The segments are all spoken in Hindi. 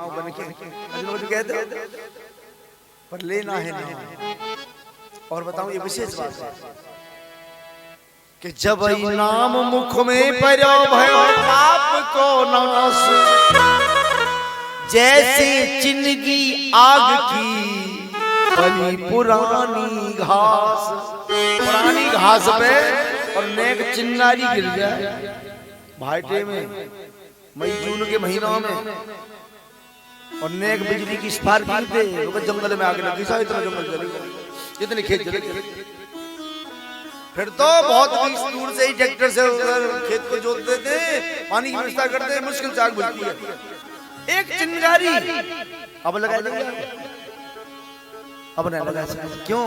बन के कहते पर लेना है नाम। और बताऊं ये विशेष बात है कि जब नाम मुख में परो भयो पाप को नाश, जैसे चिन्हगी आग की बनी पुरानी घास। पुरानी घास पे और नेक चिंगारी गिर जाए भाईटे में मई जून के महीनों में, और नेक बिजली की स्पार्क गिरते लोग जंगल में आग लगी, सारी तरह जंगल जले, जितने खेत जले। फिर तो बहुत दूर से ही ट्रैक्टर से खेत को जोतते थे, पानी की व्यवस्था करते थे, मुश्किल से आग बुझती है। एक चिंगारी अब लगा देंगे, अब नहीं लगा सकते। क्यों?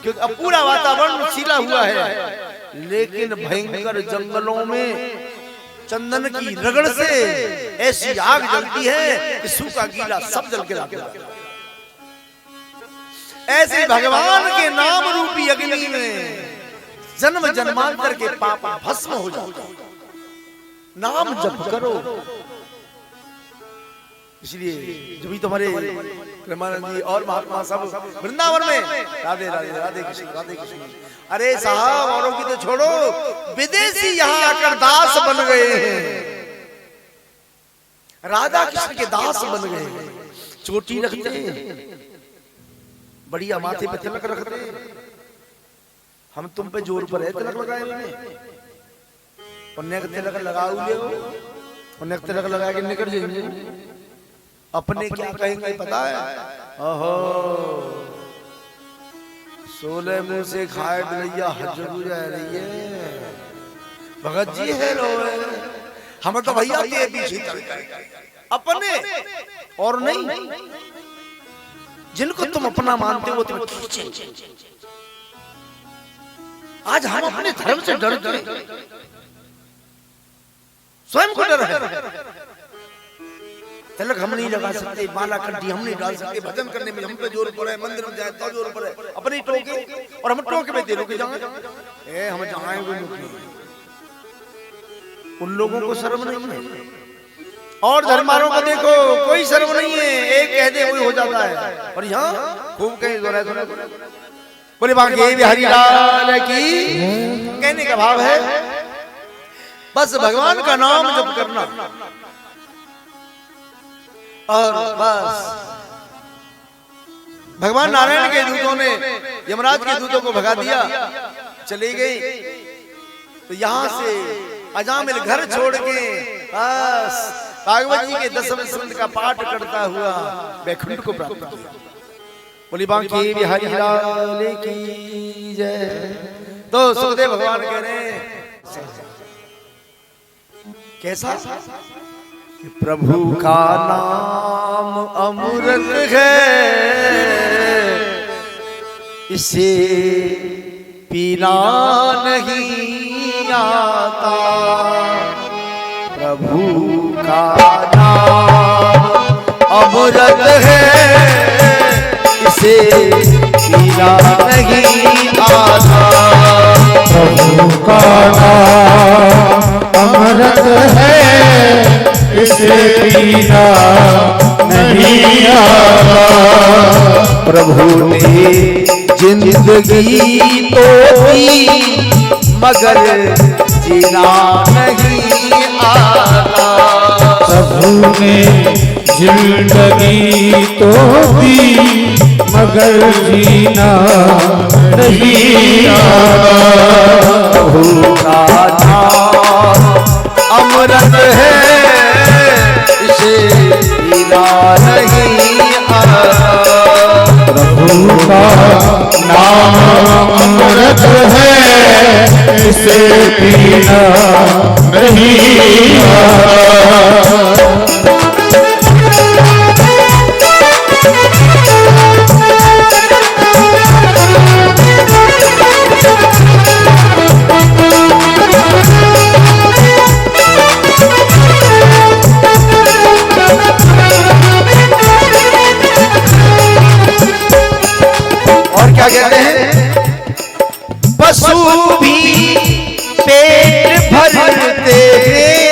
क्योंकि अब पूरा वातावरण सीला हुआ है, लेकिन भयंकर जंगलों में चंदन की रगड़ से ऐसी आग जलती है कि सूखा गीला सब जल के रहता है। ऐसे भगवान के नाम रूपी अग्नि में जन्म जन्मांतर के पाप भस्म हो जाते हैं। नाम जप करो। इसलिए जब भी तुम्हारे प्रेमानंद जी और महात्मा सब वृंदावन में राधे राधे राधे कृष्ण राधे कृष्ण। अरे साहब औरों की तो छोड़ो, विदेशी यहाँ आकर दास बन गए हैं, राधा कृष्ण के दास बन गए हैं। चोटी रखते हैं, बढ़िया माथे पे तिलक रखते हैं। हम तुम पे जोर पर है तिलक लगाए उन्हें, और नेक तिलक लगाओ ले, और नेक तिलक लगा के निकल जाएंगे। अपने क्या कहेंगे पता है? ओहो 16 मुंह से खाए भैया हजरू जा रही है, भगत जी है रो हम तो भैया के पीछे अपने और नहीं। जिनको तुम अपना मानते हो तुम्हें खींचे। आज हम अपने धर्म से डरते हैं, स्वयं को डर है। तिलक हम नहीं लगा सकते, माला कंठी हम नहीं डाल सकते, भजन करने में हम पे जोर पड़े, मंदिर में जाए तो जोर पड़े, अपनी टोके और हम टोके में दे रोके जाएंगे। हम जाएंगे उन लोगों को शर्म नहीं है, और धर्मारों को देखो कोई शर्म नहीं है, एक कह दे वही हो जाता है। और यहाँ खूब कहीं बोले बाकी बिहारी लाल की कहने का भाव है बस भगवान का नाम जप करना, और बस भगवान नारायण के दूतों ने यमराज के दूतों को भगा दिया, चली गई। तो यहां से अजामिल घर छोड़ के बस भागवत जी के 10वें स्कंद का पाठ करता हुआ वैकुंठ को प्राप्त किया। बोली बांकी बिहारी लाल की जय। तो सुखदेव भगवान कह रहे हैं कैसा? प्रभु का नाम अमृत है, इसे पीना नहीं आता। प्रभु का नाम अमृत है, इसे पीना नहीं आता। प्रभु का नाम अमृत है, इसे पीना नहीं आता। प्रभु ने जिंदगी तो दी मगर जीना नहीं आता। प्रभु ने जिंदगी तो दी मगर जीना नहीं आता। प्रभु का नाम अमृत है, इसे पीना नहीं आता। प्रभु का नाम अमृत है, इसे पीना नहीं आता। क्या कहते हैं? पशु भी पेट भरते हैं,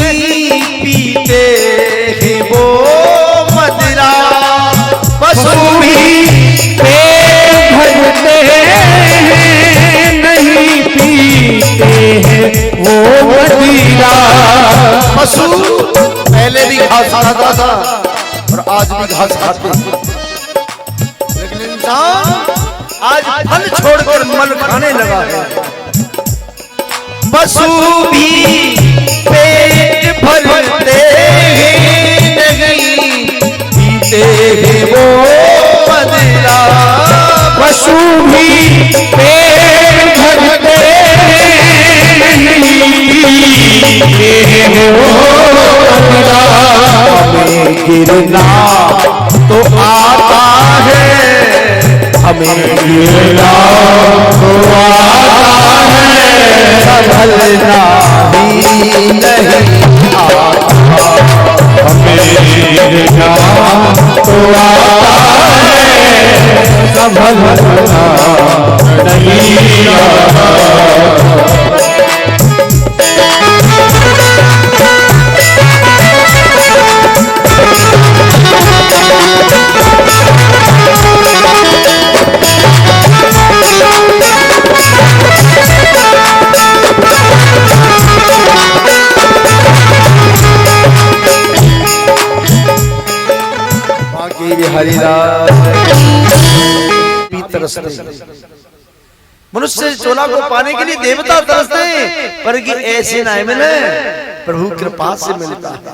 नहीं पीते हैं वो मदिरा। पशु भी पेट भरते हैं, नहीं पीते हैं वो मदिरा। पशु पहले भी घास खाता था और आज भी घास खाते, लेकिन इंसान आज फल छोड़कर मल खाने लगा है। पशु भी पेट भरते हैं, नहीं पीते हैं वो मदिरा। पशु भी पेट भरते हैं, नहीं पीते हैं वो मदिरा। हमें गिरना तो आता है, हमें गिरना तो आता है, संभलना भी नहीं आता। हमें गिरना तो आता है, संभलना नहीं आता। मनुष्य चोला को पाने के लिए देवता तरसते हैं, पर ये ऐसे ना मिले, प्रभु कृपा से मिलता है।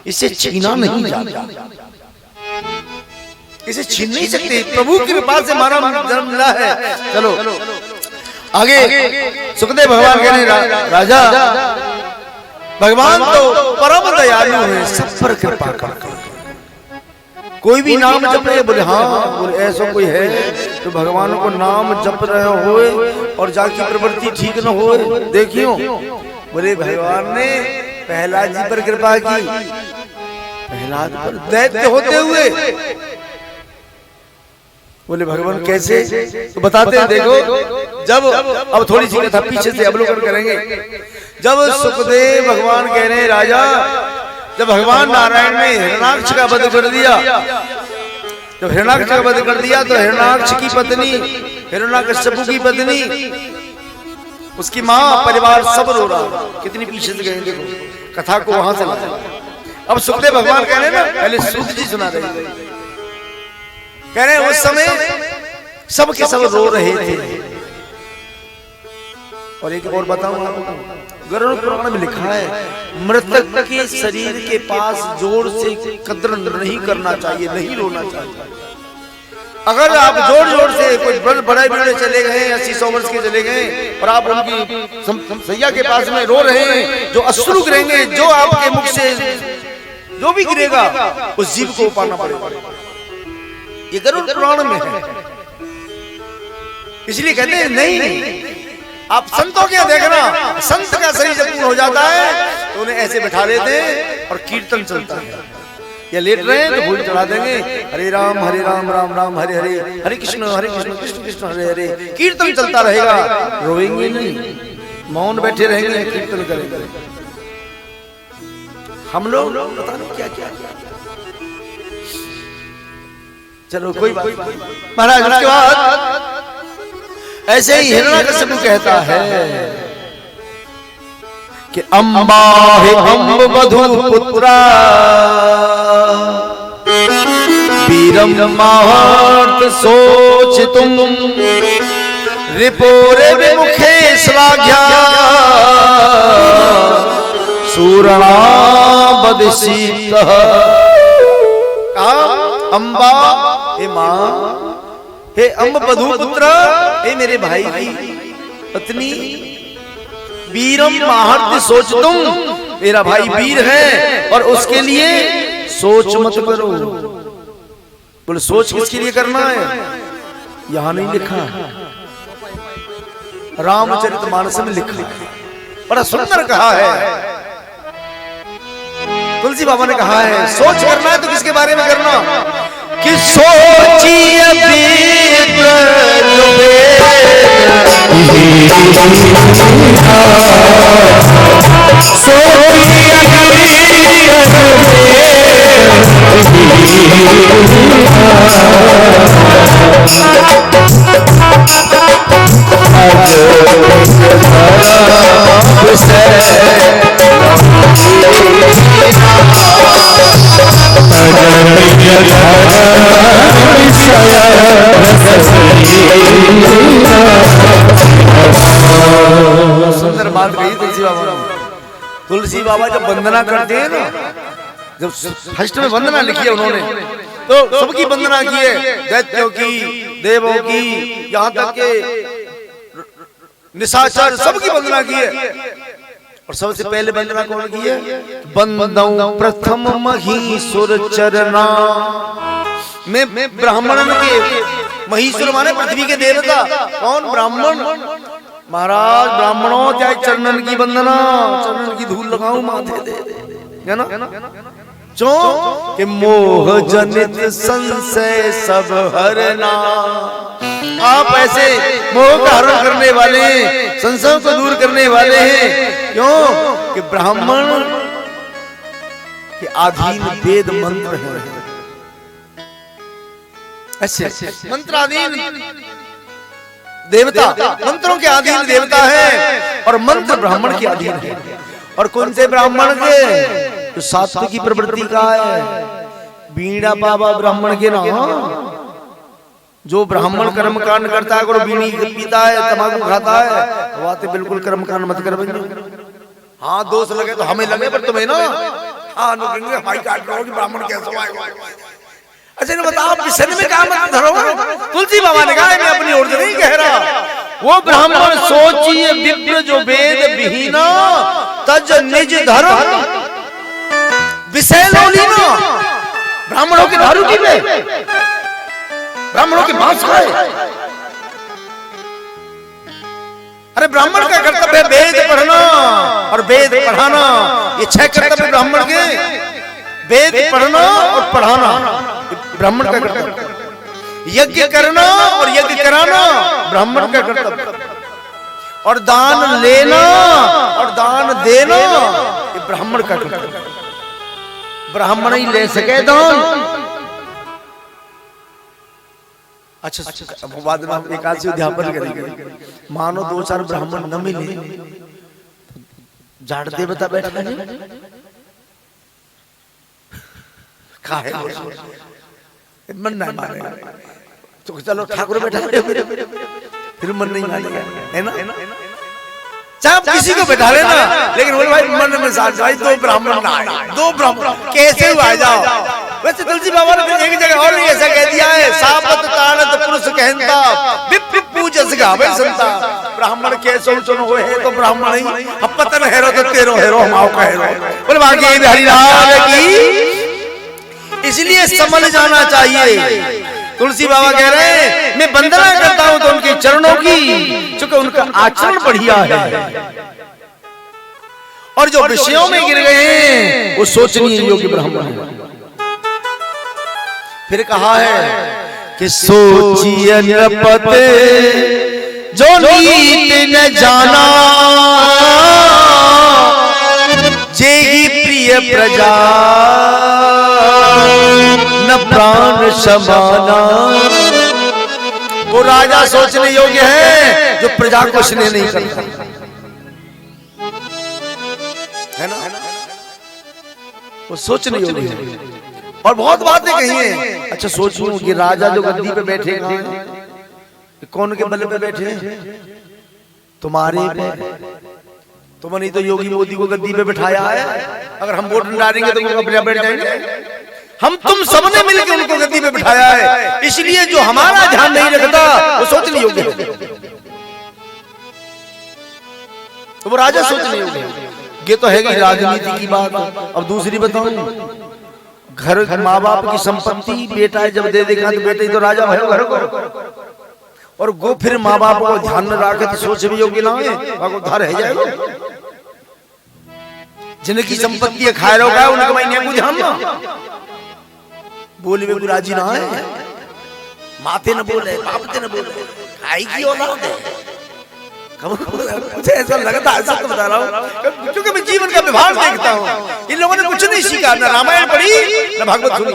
इसे छीना नहीं जाता, इसे छीन नहीं सकते। प्रभु की कृपा से मानव जन्म मिला है। चलो आगे सुखदेव भगवान कह रहे राजा, भगवान तो परम दयालु है, सब पर कृपा करते। कोई भी नाम जप रहे, बोले हाँ, बोले ऐसा कोई है तो भगवान को नाम जप रहे हो और जाकी प्रवृत्ति ठीक न हो, देखियो। बोले भगवान ने प्रहलाद जी पर कृपा की, प्रहलाद पर दैत्य होते हुए। बोले भगवान कैसे, तो बताते हैं। देखो जब अब थोड़ी सी कथा पीछे से अवलोकन करेंगे। जब सुखदेव भगवान कह रहे हैं राजा, जब भगवान नारायण ने हिरण्याक्ष का वध कर दिया, जब हिरण्याक्ष का वध कर दिया तो हिरण्याक्ष की पत्नी, हिरण्यकश्यप की पत्नी, उसकी माँ, परिवार सब रो रहा। कितनी पीछे से गए, देखो कथा को वहां से लाया। अब सुखदेव भगवान कह रहे हैं ना, पहले सूत जी सुना रहे, कह रहे हैं उस समय सब के सब रो रहे थे। और एक और बताऊं आपको, गरुड़ पुराण में लिखा है, मृतक के शरीर के पास जोर से कद्र नहीं करना चाहिए, नहीं रोना चाहिए। अगर आप जोर जोर से कोई बड़े बड़े चले गए, 80-100 वर्ष के चले गए, और आप उनकी सैया के पास में रो रहे हैं, जो अश्रु गिरेंगे, जो आपके मुख से जो भी गिरेगा, उस जीव को पाना पड़ेगा। ये गरुड़ पुराण में है। इसलिए कहते हैं नहीं, आप संतों के देखना, संत का शरीर जब पूर्ण हो जाता है तो उन्हें ऐसे बैठा लेते हैं और कीर्तन चलता है। या लेट रहे हैं तो फूल चढ़ा देंगे, हरे राम राम राम हरे हरे, हरे कृष्ण कृष्ण कृष्ण हरे हरे। कीर्तन चलता रहेगा, रोएंगे नहीं, मौन बैठे रहेंगे, कीर्तन करेंगे। हम लोग पता नहीं क्या क्या। चलो कोई बात। महाराज उसके बाद ऐसे ही हिरण्यकश्यप कहता है कि अम्बा हे अम्ब वधु पुत्रा, वीरम माहर्त सोच तुम, रिपोरे विमुखे श्लाघ्या, सूरणा बदशीत। अम्बा हे मां, हे अम्ब वधु पुत्र, हे मेरे भाई की पत्नी, वीरम माहर्त सोच तुम, मेरा भाई वीर है और उसके लिए सोच मत करो। बोले सोच किसके लिए करना है, यहां नहीं लिखा, रामचरितमानस में लिखा, बड़ा सुंदर कहा है। तुलसी बाबा ने कहा है सोच करना है तो किसके बारे में करना, कि सोचिए सुंदर बात कही तुलसी बाबा ने। तुलसी बाबा जब वंदना करते हैं ना, जब फर्स्ट में वंदना लिखी है उन्होंने, तो सबकी वंदना की है, दैत्यों की, देवों की, यहाँ तक के निशाचर सबकी वंदना की है। और सबसे पहले वंदना कौन की है? वंदौ प्रथम महीसुर चरना। मैं ब्राह्मणन के, महीसुर माने पृथ्वी के देवता। कौन? ब्राह्मण। महाराज ब्राह्मणों चाहे चरणन की वंदना, चरणन की धूल लगाऊं माथे दे, है ना? क्यों कि मोह जनित संशय सब हरना। आप ऐसे मोह का हरण करने वाले हैं, संशय को दूर करने वाले हैं। क्यों कि ब्राह्मण के अधीन वेद मंत्र हैं, ऐसे मंत्राधीन देवता, मंत्रों के अधीन देवता है, और मंत्र ब्राह्मण के अधीन है। और कौन से ब्राह्मण के? तो सात्विक की प्रवृत्ति का है। बीड़ा बाबा ब्राह्मण के ना, जो ब्राह्मण कर्म कांड करता है, और बीड़ी पीता है, तंबाकू खाता है, वह तो बिल्कुल कर्म कांड मत कर। हाँ दोष लगे तो हमें लगे, पर तुम्हें ना हाँ भाई काट रहोगे, ब्राह्मण कैसे आएगा? अच्छा नहीं बताओ, विषय में काम मत धरो। तुलसी बाबा ने कहा, मैं अपनी ओर से नहीं कह रहा। वो ब्राह्मण सोचिए विप्र जो वेद विहीना, तज निज धर्म विषय लोलीना। ब्राह्मणों की दारू पीवे, ब्राह्मणों की मांस खाए। अरे ब्राह्मण का कर्तव्य है वेद पढ़ना और वेद पढ़ाना। ये 6 कर्तव्य ब्राह्मण के, वेद पढ़ना और पढ़ाना ब्राह्मण का कर्तव्य। यज्ञ करना और यज्ञ कराना ब्राह्मण का कर्तव्य। और दान लेना और दान देना ये ब्राह्मण का कर्तव्य। ब्राह्मण ही ले सके दान। अच्छा बाद में एकादशी अध्यापन करेंगे। मानो 2-4 ब्राह्मण न मिले, जाट देवता बैठा है, काहे मन नहीं मानेगा तो चलो ठाकुर बैठा, फिर मन नहीं मानेगा, है ना? चाहे किसी को बैठा लेना, लेकिन बोले भाई मन में साथ भाई 2 ब्राह्मण ना आए, 2 ब्राह्मण कैसे हुआ आ जाओ। वैसे तुलसी बाबा ने एक जगह और भी ऐसा कह दिया है, सापत ताड़त पुरुष कहता विप्र पूजस गावे संता। ब्राह्मण कैसे चुनो हुए है तो ब्राह्मण ही, अब पतन हेरो तो तेरो हेरो हम आओ का हेरो। बोले बाकी हरिलाल की, इसलिए समझ जाना चाहिए। तुलसी बाबा कह रहे हैं मैं वंदना करता हूं तो उनके चरणों की, क्योंकि उनका आचरण बढ़िया है। और जो विषयों में गिर गए हैं वो सोचनीय योग्य ब्राह्मण है। फिर कहा है कि सोचिए नृपते जो नीत न जाना, जेगी प्रिय प्रजा न प्राण समाना। वो राजा सोचने योग्य है जो प्रजा को स्नेह नहीं करता, है ना? वो सोचने योग्य है। और बहुत बातें कही हैं। अच्छा सोचो कि राजा जो गद्दी पे बैठे कौन के बल पे बैठे? तुम्हारे पे। तुमने तो योगी मोदी को गद्दी पे बिठाया है। अगर हम वोट डालेंगे तो वो अपने बैठ जाएंगे। हम तुम सबने मिलकर उनको गद्दी पे बिठाया है, इसलिए जो हमारा ध्यान नहीं रखता वो सोचने योग्य है। तो वो राजा सोचने योग्य है। ये तो है कि राजनीति की बात। अब दूसरी बताऊं, घर माँ बाप की संपत्ति बेटा जब दे देगा तो बेटे तो राजा भयो घर को। और गो फिर माँ बाप को ध्यान में रखे तो सोच भी योग्य ना है, उधार है जाएगा। जिनकी संपत्ति खाए रहोगा उनके महीने को ध्यान ना बोले में राजी ना है, माथे न बोले बाप न बोले, खाई की औलाद है, मुझे ऐसा लगता है, सच बता रहा हूँ, क्योंकि मैं जीवन का व्यवहार देखता हूँ। इन लोगों ने कुछ नहीं सीखा, न रामायण पढ़ी न भागवत सुनी।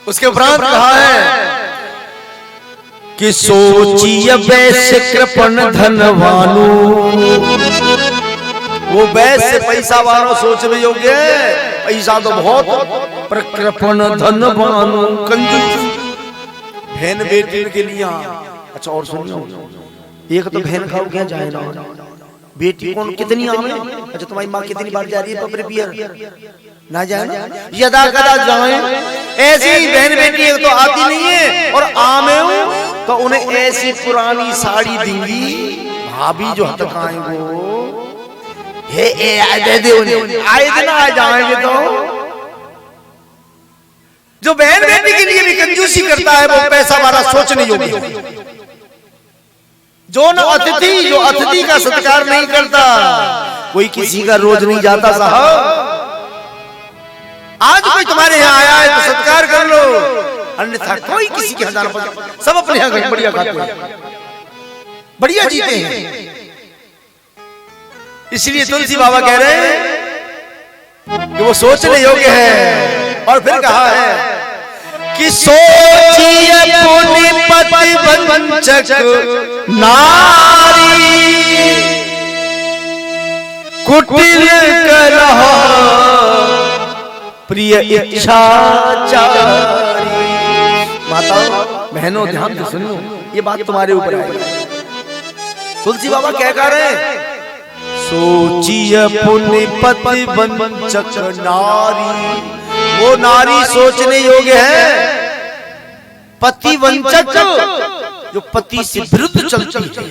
उसके उपरांत कहा है कि सोचिए वैश्य कृपण धनवानु, वो वैश्य पैसा वालों सोचने योग्य, पैसा तो बहुत, पर कृपण धनवानु कंजूस। बहन बेटी के लिए। अच्छा और सुनियो, एक तो बहन खाओ क्या जाए ना, बेटी कौन कितनी आवे। अच्छा तुम्हारी माँ कितनी बार जा रही है पपरे पियर ना जाए ना, यदा कदा जाए। ऐसी बहन बेटी एक तो आती नहीं है, और आमे तो उन्हें ऐसी पुरानी साड़ी देंगी भाभी जो हटकाएं वो हे दे दे उन्हें, आए दिन आ जाएंगे। तो जो बहन बेटी के लिए भी कंजूसी करता है वो पैसा वाला सोचने योग्य। जो न अतिथि, जो अतिथि का सत्कार नहीं करता, कोई किसी का रोज नहीं जाता साहब। आज कोई तुम्हारे यहाँ आया है तो सत्कार कर लो, अन्यथा कोई किसी के हजार पर, सब अपने यहाँ बढ़िया खाते हैं, बढ़िया जीते हैं। इसलिए तुलसी बाबा कह रहे हैं कि वो सोचने योग्य है। और फिर कहा है कि सोचिए पुण्यपति वंचक नारी, कुटिल कलह प्रिय इच्छाचारी। माताओं बहनों ध्यान से सुनो, ये बात तुम्हारे ऊपर है। तुलसी बाबा क्या कह रहे हैं? सोचिए पुण्यपति वंचक नारी, वो नारी सोचने योग्य है, पति वंचक जो पति से विरुद्ध चलती है।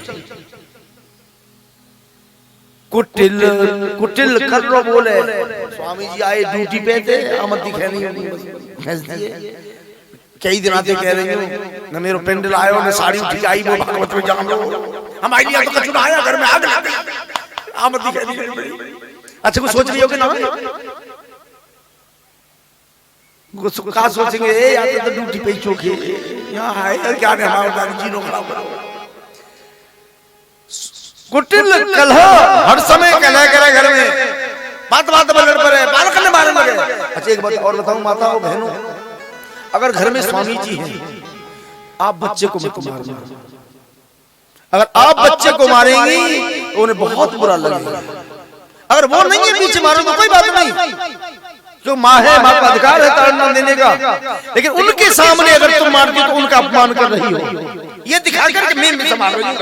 कुटिल, कुटिल कर लो बोले, स्वामी जी आए ड्यूटी पे थे, आमद दिखे नहीं, कई दिन आते कह रही हूँ न मेरो पेंडल आयो न साड़ी उठी आई, वो भागवत में जान लो हमारे लिए तो कचुना आया घर में, आग लग आमद दिखे नहीं। अच्छा कुछ सोच रही हो कि ना, कहा सोचेंगे यार तो ड्यूटी पे चौकी यहाँ आए क्या हमारा जीनो खराब करो। कुटिल कलह, हर समय कलह करे घर में, बात बात बलड़ पड़े, बालक ने मारने लगे। अच्छा एक बात और बताऊं माताओं बहनों, अगर घर में स्वामी जी हैं, आप बच्चे को मत मारना। अगर आप बच्चे को मारेंगी तो उन्हें बहुत बुरा लगेगा। अगर वो नहीं है पीछे मारो तो कोई बात नहीं, जो माँ है माँ का अधिकार है ताड़ना देने का, लेकिन उनके सामने अगर तुम मारती तो उनका अपमान कर रही हो, ये दिखाकर कि मैं संभाल रही हूं।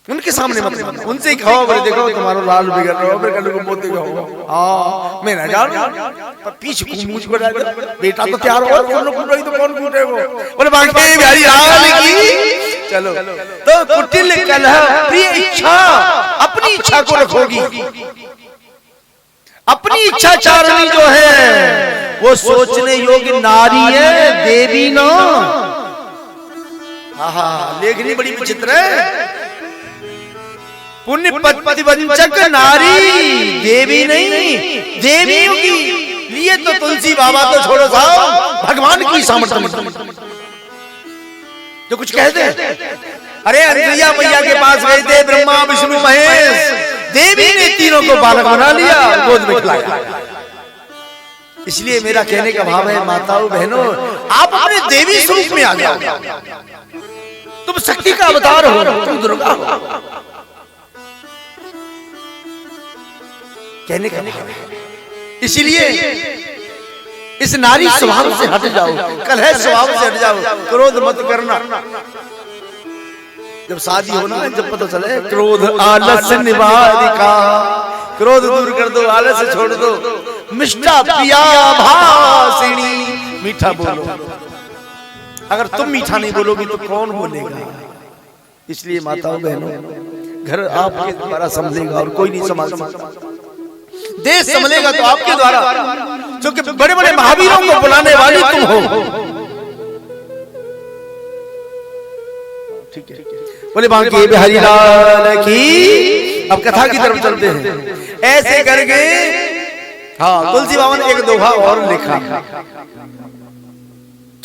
उनके सामने मत मारो, उनसे ही कहो बोले देखो तुम्हारा लाल बिगड़ रहा हो, मेरे कल को मोती कहो। हाँ मैं ना जान पर पीछे मुझ को बेटा तो तैयार हो, तो कौन कूटे वो बोले बाकी बिहारी लाल की। चलो तो कुटिल कलह प्रिय इच्छा, अपनी इच्छा को रखोगी, अपनी इच्छा चारणी जो है वो सोचने योग्य नारी है, देवी ना। हाँ लेखनी बड़ी विचित्र है, पुण्यपति वंचक नारी, देवी नहीं, देवियों की लिए तो तुलसी बाबा तो छोड़ो साहब, भगवान की सामर्थ्य जो कुछ कहते हैं। अरे अंजलिया मैया के पास गए थे ब्रह्मा विष्णु महेश, देवी ने तीनों को बालक बना लिया, गोद में खिलाया। इसलिए मेरा कहने का भाव है माताओं बहनों, आप अपने देवी स्वरूप में आ जाओ, तुम शक्ति का अवतार हो, तुम दुर्गा हो। कहने का भाव है, इसलिए इस नारी स्वभाव से हट जाओ, कलह स्वभाव से हट जाओ, क्रोध मत करना। जब शादी हो ना, जब पता चले क्रोध आलस निवारिका, क्रोध दूर कर दो, आलस छोड़ दो, मिष्टा पिया भाषिणी, मीठा बोलो। अगर तुम मीठा नहीं बोलोगी तो कौन बोलेगा? इसलिए माताओं बहनों, घर आपके द्वारा संभलेगा और कोई नहीं संभाल सकता। देश संभलेगा तो आपके द्वारा, क्योंकि बड़े बड़े महावीरों को बुलाने वाली तुम हो। ठीक है, बोले बांके बिहारी लाल की। अब कथा की तरफ चलते हैं। ऐसे करके हाँ तुलसी बाबा ने एक दोहा और लिखा,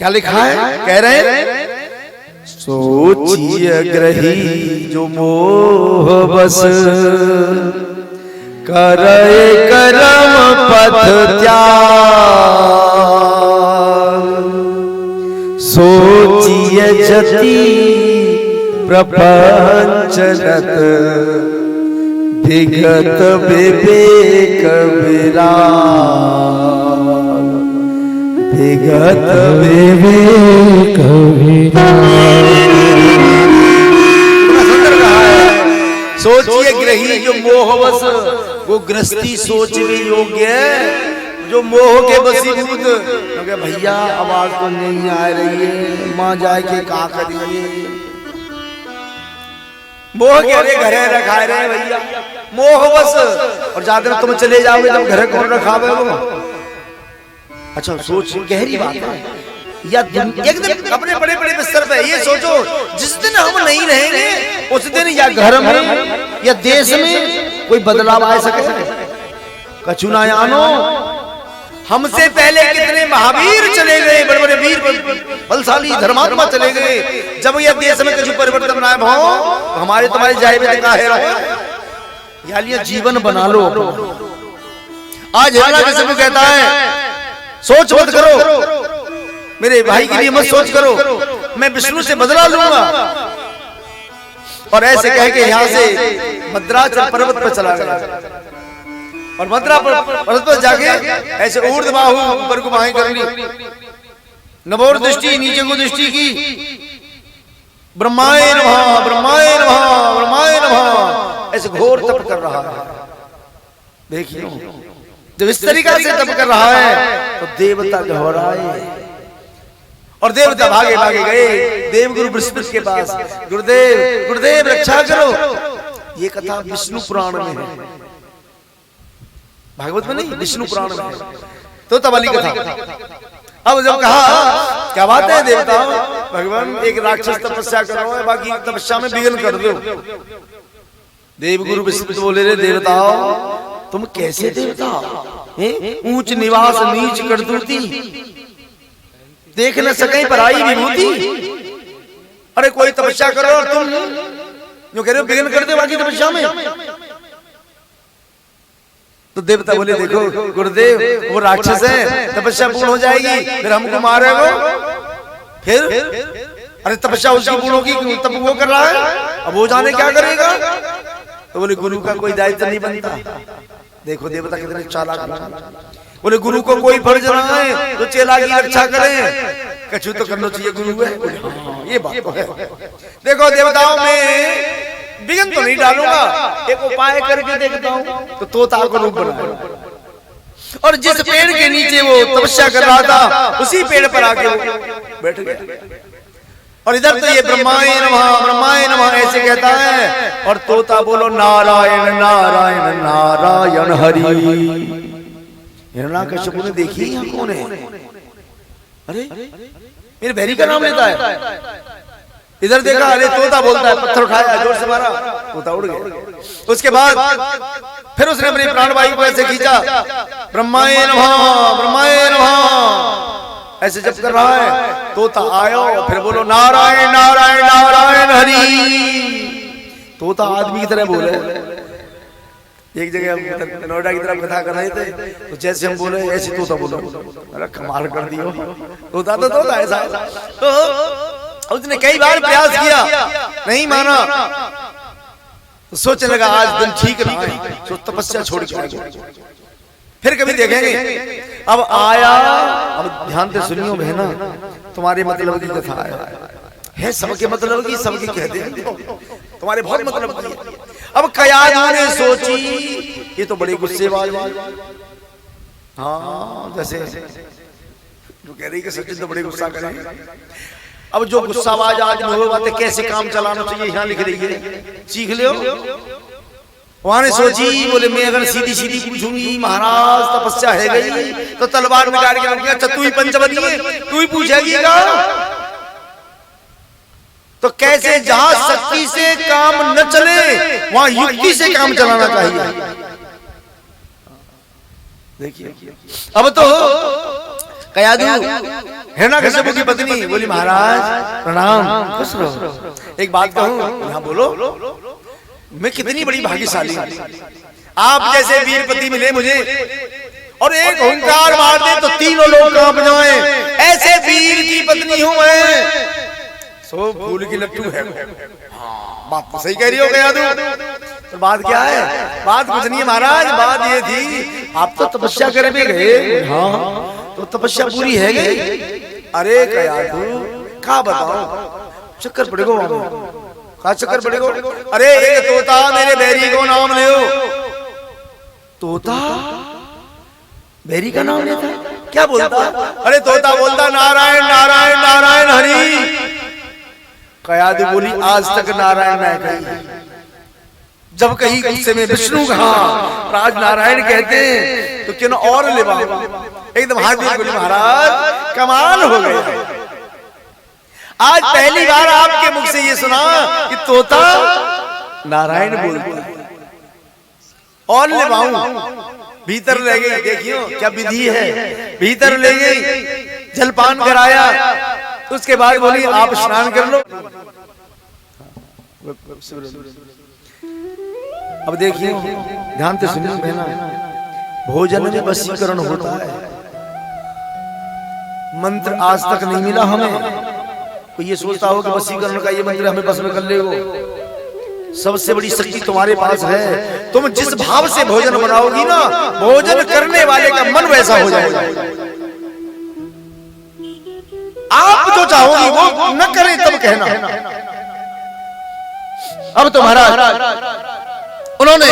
क्या लिखा है, कह रहे हैं सोचिए ग्रही जो मोह बस करे करम पथ त्याग, सोचिए जति प्रपंचरत विगत विवेक विराग, विगत विवेक सोचिए ग्रही जो मोहवश, वो गृहस्थी सोच भी योग्य है जो मोह के वशीभूत। क्योंकि भैया आवाज तो नहीं आ रही है, माँ जाए के कहा करिए, मोह के अरे घरे रखाए रहे भैया मोहवश। और ज्यादा तुम चले जाओगे तब घर कौन रखावे वो। अच्छा सोच, गहरी बात है। या एक दिन अपने बड़े बड़े बिस्तर पे ये सोचो, जिस दिन हम नहीं रहेंगे उस दिन या घर में या देश में कोई बदलाव आ सके। कछुनायानो, हमसे पहले कितने महावीर चले गए, बड़े बड़े वीर बलशाली धर्मात्मा चले गए। जब यह देश में कुछ परिवर्तन ना हो तो हमारे तुम्हारे जाए में काहे रहो। या जीवन बना लो। आज हालां किसी को कहता है सोच मत करो, मेरे भाई के लिए मत सोच करो, मैं विष्णु से बदला लूंगा। और ऐसे कह के यहाँ से मद्राचल पर्वत पर चला गया। और मद्रा पर्वत पर जाके ऐसे ऊर्ध्वबाहु ऊपर को बाहें कर ली, नवोर दृष्टि नीचे को दृष्टि की, ब्रह्माय नमः ब्रह्माय नमः ब्रह्माय नमः, ऐसे घोर तप कर रहा है। देखिए जब इस तरीका से तप कर रहा है तो देवता घबराए और देवता भागे भागे गए देवगुरु बृहस्पति के पास। गुरुदेव गुरुदेव रक्षा करो। ये कथा विष्णु पुराण में है, भागवत में नहीं, विष्णु पुराण में है। तो तवाली कथा। अब जब कहा क्या बात है देवता, भगवान एक राक्षस तपस्या कर रहा है, बाकी तपस्या में विघ्न कर दो। देवगुरु बृहस्पति बोले रे देवताओ, तुम कैसे देवता, ऊंच निवास नीच करतूती, देख न सके पराई विभूति। अरे कोई तपस्या करो और तुम जो कह रहे हो विघ्न कर दे बाकी तपस्या में। तो देवता बोले देखो गुरुदेव वो राक्षस है, तपस्या पूर्ण हो जाएगी फिर हमको मारे वो, फिर अरे तपस्या उसकी पूर्ण होगी, तब वो कर रहा है, अब वो जाने क्या करेगा। तो बोले गुरु का कोई दायित्व नहीं बनता। देखो देवता कितने चालाक। बोले गुरु को कोई फर्ज रहा है तो चेला की रक्षा करें, कछु तो करना चाहिए गुरु है। ये बात तो है। देखो देवताओं में विघ्न तो नहीं डालूंगा, एक उपाय करके देखता हूँ। तो तोता को रूप बनाया और जिस पेड़ के नीचे वो तपस्या कर रहा था उसी पेड़ पर आके बैठ गया। और इधर तो ये ब्रह्माय नमः ऐसे कहता है और तोता बोलो नारायण नारायण नारायण हरि। हिरण्यकश्यप ने देखी यहाँ कौन है, अरे मेरे भैरी का नाम लेता है। इधर देखा, अरे तोता बोलता है, पत्थर उठाया जोर से मारा, तोता उड़ गया। उसके बाद फिर उसने अपनी प्राणवायु को ऐसे खींचा, ब्रह्माय नमः ऐसे जब कर रहा है। तोता आयो, फिर बोलो नारायण नारायण नारायण हरि। तोता आदमी की तरह बोले। एक जगह हम नोएडा की तरफ कथा कर रहे थे तो जैसे हम बोले ऐसे तोता बोलो, अरे कमाल कर दियो। तोता तो तोता ऐसा। तो उसने कई बार प्रयास किया, नहीं माना, तो सोचने लगा आज दिन ठीक ना है, तो तपस्या छोड़ के फिर कभी देखेंगे। अब आया, अब ध्यान से सुनियो बहना, तुम्हारे मतलब की कथा है, सबके मतलब की, सबके कहते हैं तुम्हारे बहुत मतलब की। अब कयाधु ने सोची ये तो बड़े गुस्से वाले, हाँ जैसे जो कह रही कि सचिन तो बड़े गुस्सा करेंगे। अब जो गुस्साबाज आज में होगा तो कैसे काम चलाना चाहिए यहाँ लिख रही है, सीख लो। वहां ने सोची, बोले मैं अगर सीधी सीधी पूछूंगी महाराज तपस्या है गई तो तलवार निकाल के रखिए, अच्छा तू ही पंचवली है, तू ही पूछेगी का। तो कैसे जहां शक्ति से काम न चले वहां युक्ति से काम चलाना चाहिए। देखिए अब तो कयाधु हिरण्यकश्यप की पत्नी बोली महाराज प्रणाम, खुश रहो। एक बात कहूं, यहाँ बोलो, मैं कितनी बड़ी भाग्यशाली हूं, आप जैसे वीरपति मिले मुझे, और एक हुंकार मार दे तो तीनों लोग कांप जाएं, ऐसे वीर की पत्नी हूं मैं। सो फूल की लट्टू है। बात तो सही कह रही हो गया तो बात क्या है? बात कुछ नहीं है महाराज, बात ये थी आप तो तपस्या करे भी गए। हाँ तो तपस्या पूरी है गई। अरे क्या बताओ, चक्कर पड़ेगो, क्या चक्कर पड़ेगो? अरे एक तोता मेरे बैरी को नाम ले। तोता बैरी का नाम लेता, क्या बोलता? अरे तोता बोलता नारायण नारायण नारायण हरि। कयादू बोली आज तक नारायण नहीं कही, जब कहीं गुस्से में विष्णु कहा, राज नारायण कहते हैं तो क्यों और ले एकदम हाथ बोली महाराज कमाल हो गया। आज पहली बार आपके मुख से ये सुना कि तोता नारायण बोलता है। और ले भीतर ले गई, देखियो क्या विधि है, भीतर ले गई, जलपान कराया, उसके बाद बोली आप स्नान कर लो। अब देखिए ध्यान से सुनिए बहना, भोजन में वशीकरण होता है, मंत्र आज तक नहीं मिला हमें। कोई ये सोचता हो कि वशीकरण का ये मंत्र हमें बस में कर ले, सबसे बड़ी शक्ति तुम्हारे पास है। तुम जिस भाव से भोजन बनाओगी ना, भोजन करने वाले का मन वैसा हो जाएगा। आप जो चाहोगी वो न करें तब कहना। अब तो महाराज उन्होंने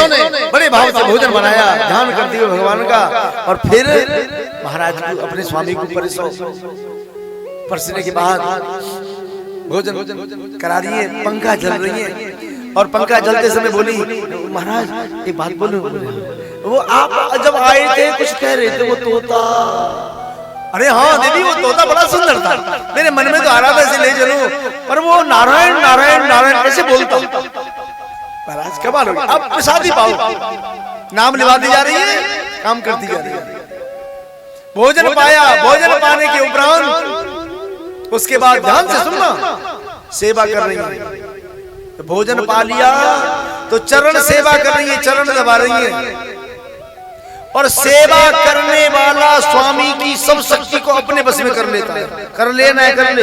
बड़े भाव से भोजन बनाया, ध्यान करते हुए भगवान का, और फिर महाराज को अपने स्वामी को परसने के बाद भोजन करा दिए। पंखा जल रही है, और पंखा जलते समय बोली महाराज एक बात बोलूं, वो आप जब आए थे कुछ कह रहे थे, वो तोता। अरे हाँ देवी वो तोता बड़ा सुंदर था, मेरे मन में तो आ रहा था इसे ले चलूं, पर वो नारायण नारायण नारायण कैसे बोलता। महाराज कमाल हो गया, अब प्रसादी पाओ, नाम लिवा दी जा रही है, काम करती जा रही है। भोजन पाया, भोजन पाने के उपरांत उसके बाद ध्यान से सुनना, सेवा कर रही है। तो भोजन पा लिया तो चरण सेवा कर रही है, चरण दबा रही है, और सेवा करने वाला स्वामी की सब शक्ति को अपने बस में कर लेता है। कर ले ना कर ले।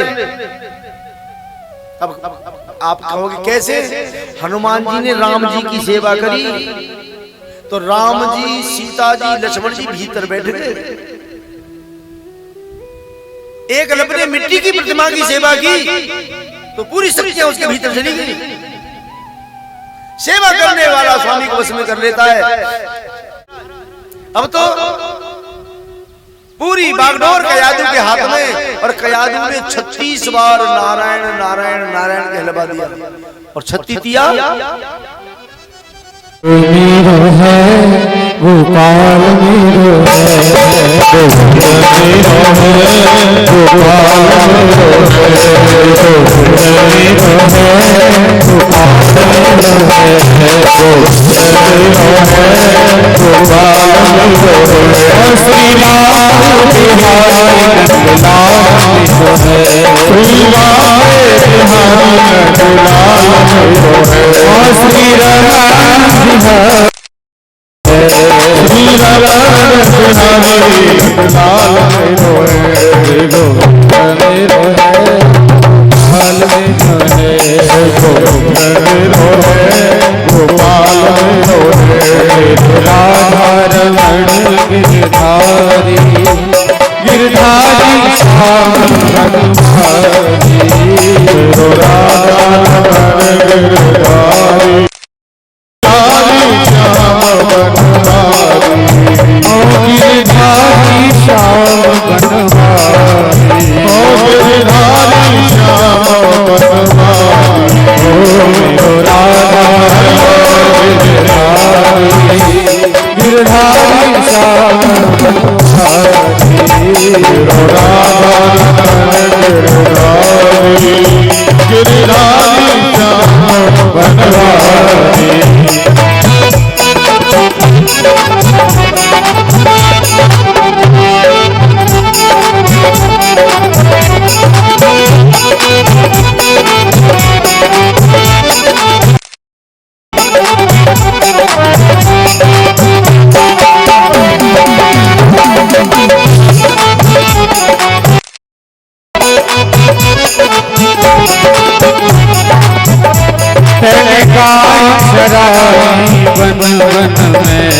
अब आप कहोगे कैसे? हनुमान जी ने राम जी की सेवा करी तो राम जी, सीता जी, लक्ष्मण जी भीतर बैठ गए। एक लब ने मिट्टी की प्रतिमा की सेवा की तो पूरी शक्तियां उसके भीतर चली गई। सेवा करने वाला स्वामी को बस में कर लेता है। अब तो पूरी बागडोर कयादू के हाथ में, और कयादू ने 36 बार नारायण नारायण नारायण कहलवा दिया, और 36 दिया। मेरो है गोपाल मेरो है, राधा बन बन में,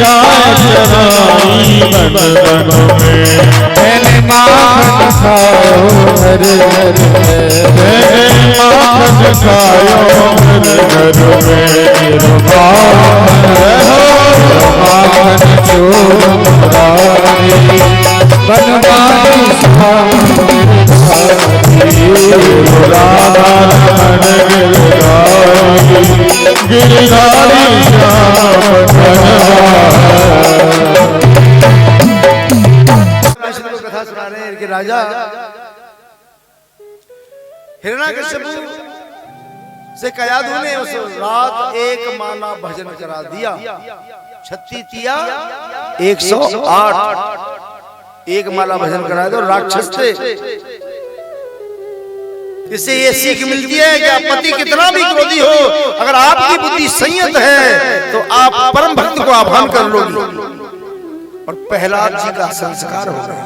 गाय चराई बन बन में, मैंने माखन खाओ घर घर में, माखन खाओ घर घर में, माखन चोराए बनवारी गिरधारी कथा सुना रहे हैं कि राजा हिरण्याकश्यपु से कयाधु ने उस रात एक माला भजन करा दिया। 36 108 एक माला भजन कराया तो राक्षस थे। इससे ये सीख मिलती है कि पति कितना भी क्रोधी हो, अगर आपकी बुद्धि संयत है तो आप परम भक्त को आह्वान कर लोगे। और प्रहलाद जी का संस्कार हो गया।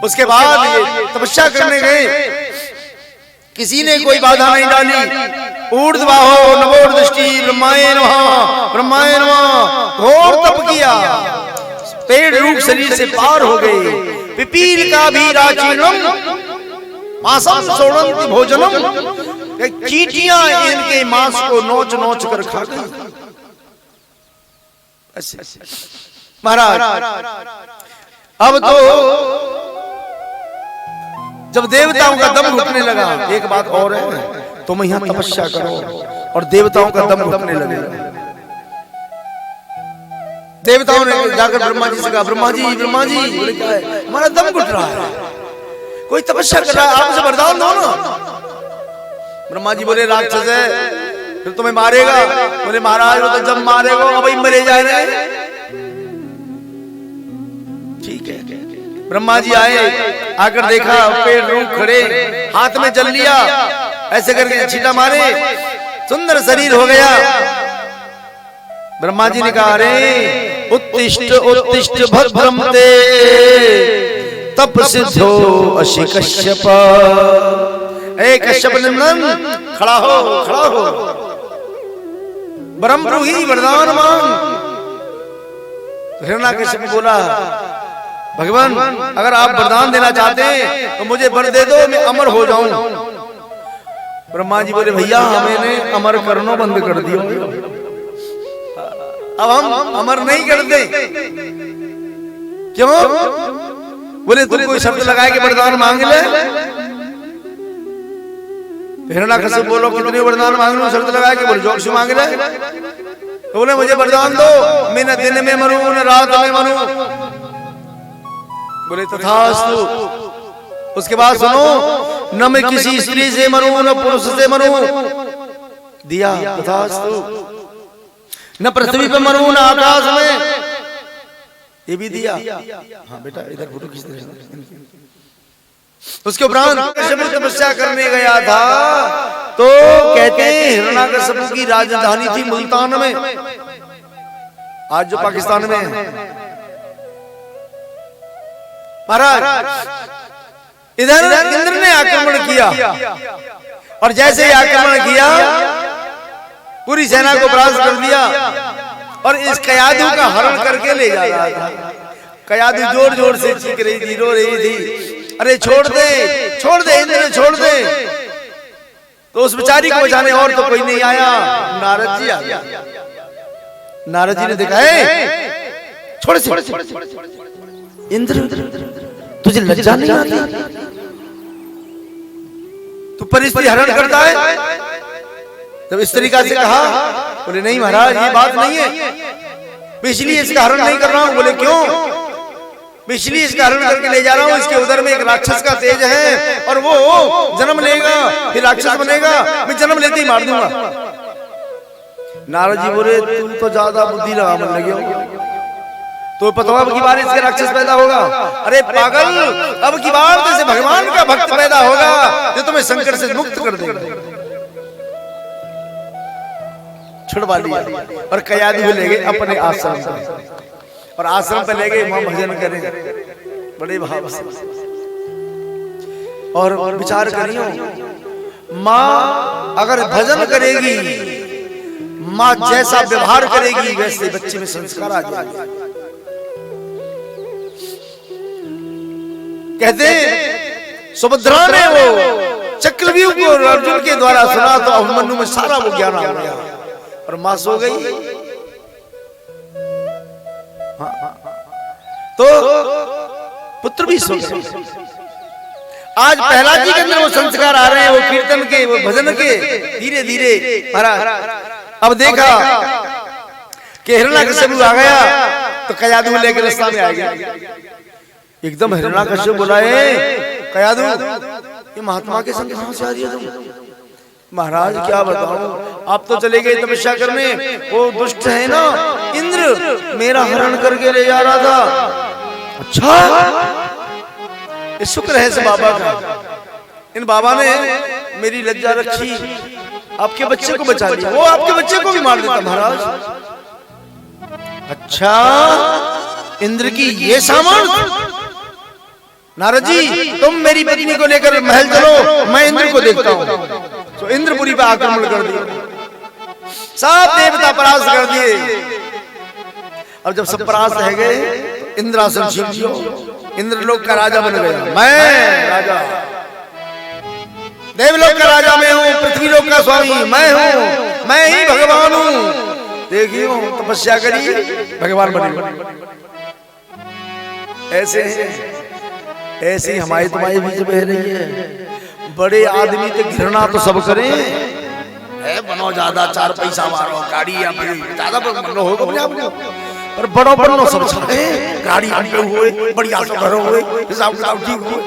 उसके बाद ये तपस्या करने गए, किसी ने कोई बाधा नहीं डाली। ऊर्ध्वबाहो नवोर्दृष्टि ब्रह्माय नमः ब्रह्माय नमः घोर तप किया, पेड़ रूप शरीर से पार हो गए। पिपील का भी राचीनम मांसम सोड़ंति भोजनम, चींटियां इनके मांस को नोच नोच कर खा गई। महाराज अब तो जब देवताओं का दम घुटने लगा, एक बात और है, तुम यहाँ तपस्या करो और देवताओं का दम घुटने लगे। देवताओं ने जाकर ब्रह्मा जी से कहा, ब्रह्मा जी बोले क्या है, हमारा दम घुट रहा है, कोई तपस्या कर रहा है, आप उसे वरदान दो ना। ब्रह्मा जी बोले राक्षस है, फिर तुम्हें मारेगा। बोले महाराज वो तो जब मारेगा अब ही मरे जा रहे हैं। ठीक है, ब्रह्मा जी आए, आकर देखा पेड़ रूप खड़े, हाथ में जल लिया, ऐसे करके छींटा मारे, सुंदर शरीर हो गया। ब्रह्मा जी ने कहा अरे उत्तिष्ठ उत्तिष्ठ भद्रम ते तप सिद्धो अशि कश्यप। ए कश्यप नंदन खड़ा हो, खड़ा हो, ब्रह्म ब्रूहि वरदान मांग। हिरण्याकश्यप बोला भगवान अगर आप वरदान देना चाहते हैं तो मुझे वर दे दो, मैं अमर हो जाऊं। ब्रह्मा जी बोले भैया मैंने अमर करना बंद कर दिया, अब हम अमर नहीं करते। क्यों? बोले तुम कोई शब्द लगाए के वरदान मांग ले। हिरण्याकश्यप बोलो कितने वरदान मांग लो, शब्द लगाए के बोले जोर से मांग ले। तो बोले मुझे वरदान दो, मैं न दिन में मरूं न रात में मरूं। बोले तथास्तु। उसके बाद सुनो, न मैं किसी स्त्री से मरूं न पुरुष से मरूं। दिया तथास्तु। न पृथ्वी पे मरूं न आकाश में, ये भी दिया। हाँ बेटा इधर फोटो खींच दे। उसके उपरांत तपस्या करने गया था तो कहते हैं हिरण्याकश्यप की राजधानी थी मुल्तान में, आज जो पाकिस्तान में है। महाराज इधर इंद्र ने आक्रमण किया और जैसे ही आक्रमण किया पूरी सेना को परास्त कर दिया और इस कयाधु का हरण करके ले जा रहा था। कयाधु जोर जोर से चीख रही थी, रो रही थी, अरे छोड़ दे इंद्र छोड़ दे। तो उस बेचारी को बचाने और तो कोई नहीं आया, नारद जी आ गया। नारद जी ने देखा है छोड़ इंद्र तुझे लज्जा नहीं आती, तू परिस्थिति हरण करता है। जब इस तरीका से कहा बोले नहीं महाराज ये बात नहीं है, मैं इसलिए इसका हरण नहीं कर रहा हूं। बोले क्यों? मैं इसलिए इसका हरण करके ले जा रहा हूं, इसके उधर में एक राक्षस का तेज है और वो जन्म लेगा फिर राक्षस बनेगा, मैं जन्म लेते ही मार दूंगा। नारद जी बोले तुम तो ज्यादा बुद्धि लगा मन लगे, तो पता अब की बार इसके राक्षस पैदा होगा। अरे पागल, अब की बार जैसे भगवान का भक्त पैदा होगा जो तुम्हें संकट से मुक्त कर देगा। छुड़वा लिया और कयाधु ले गए अपने आश्रम पर, और आश्रम पे ले गए वहां भजन करें बड़े भाव से। और विचार करियो, माँ अगर भजन करेगी माँ जैसा व्यवहार करेगी वैसे बच्चे में संस्कार आ जाएगा। कहते सुभद्रा ने वो चक्रव्यूह को अर्जुन के द्वारा सुना तो अभिमन्यु में सारा वो ज्ञान आ गया और मां सो गई। तो पुत्र भी सो गए। आज प्रहलाद जी के अंदर वो संस्कार आ रहे हैं, वो कीर्तन के, वो भजन के, धीरे धीरे महाराज। अब देखा कि हिरण्यकश्यप आ गया तो कयाधु लेकर रास्ता में आ गया। एकदम हिरण्यकश्यप बुलाए, कयाधु ये महात्मा के संग कहां से आ रही है तुम? महाराज क्या बताऊं, आप तो चले गए तपस्या करने, वो दुष्ट है ना इंद्र, मेरा हरण करके ले जा रहा था। अच्छा, ये शुक्र है इस बाबा का, इन बाबा ने मेरी लज्जा रखी, आपके बच्चे को बचा लिया। वो आपके बच्चे को भी मार देता महाराज। अच्छा, इंद्र की ये सामर्थ। नारद जी तुम मेरी पत्नी को लेकर महल चलो, मैं इंद्र को देखता हूं। तो इंद्रपुरी पर आक्रमण कर दिया, सब देवता परास्त कर दिए। अब जब सब परास्त रह गए तो इंद्रासन छीन लियो, इंद्रलोक का राजा बन गया। मैं राजा, देवलोक का राजा मैं हूँ, पृथ्वीलोक का स्वामी मैं हूँ, मैं ही भगवान हूँ। देखियो तपस्या करी, भगवान बने। ऐसे ऐसे हमारी तुम्हारी बीच बह रही है। बड़े आदमी तो घृणा तो सब करें, बनो ज्यादा, 4 पैसा मारो, गाड़ी या ज्यादा बनो हो अपने आप को, पर बड़ो बनो सब छाए, गाड़ी पे हुए, बढ़िया से घर हुए, हिसाब किताब ठीक हुए।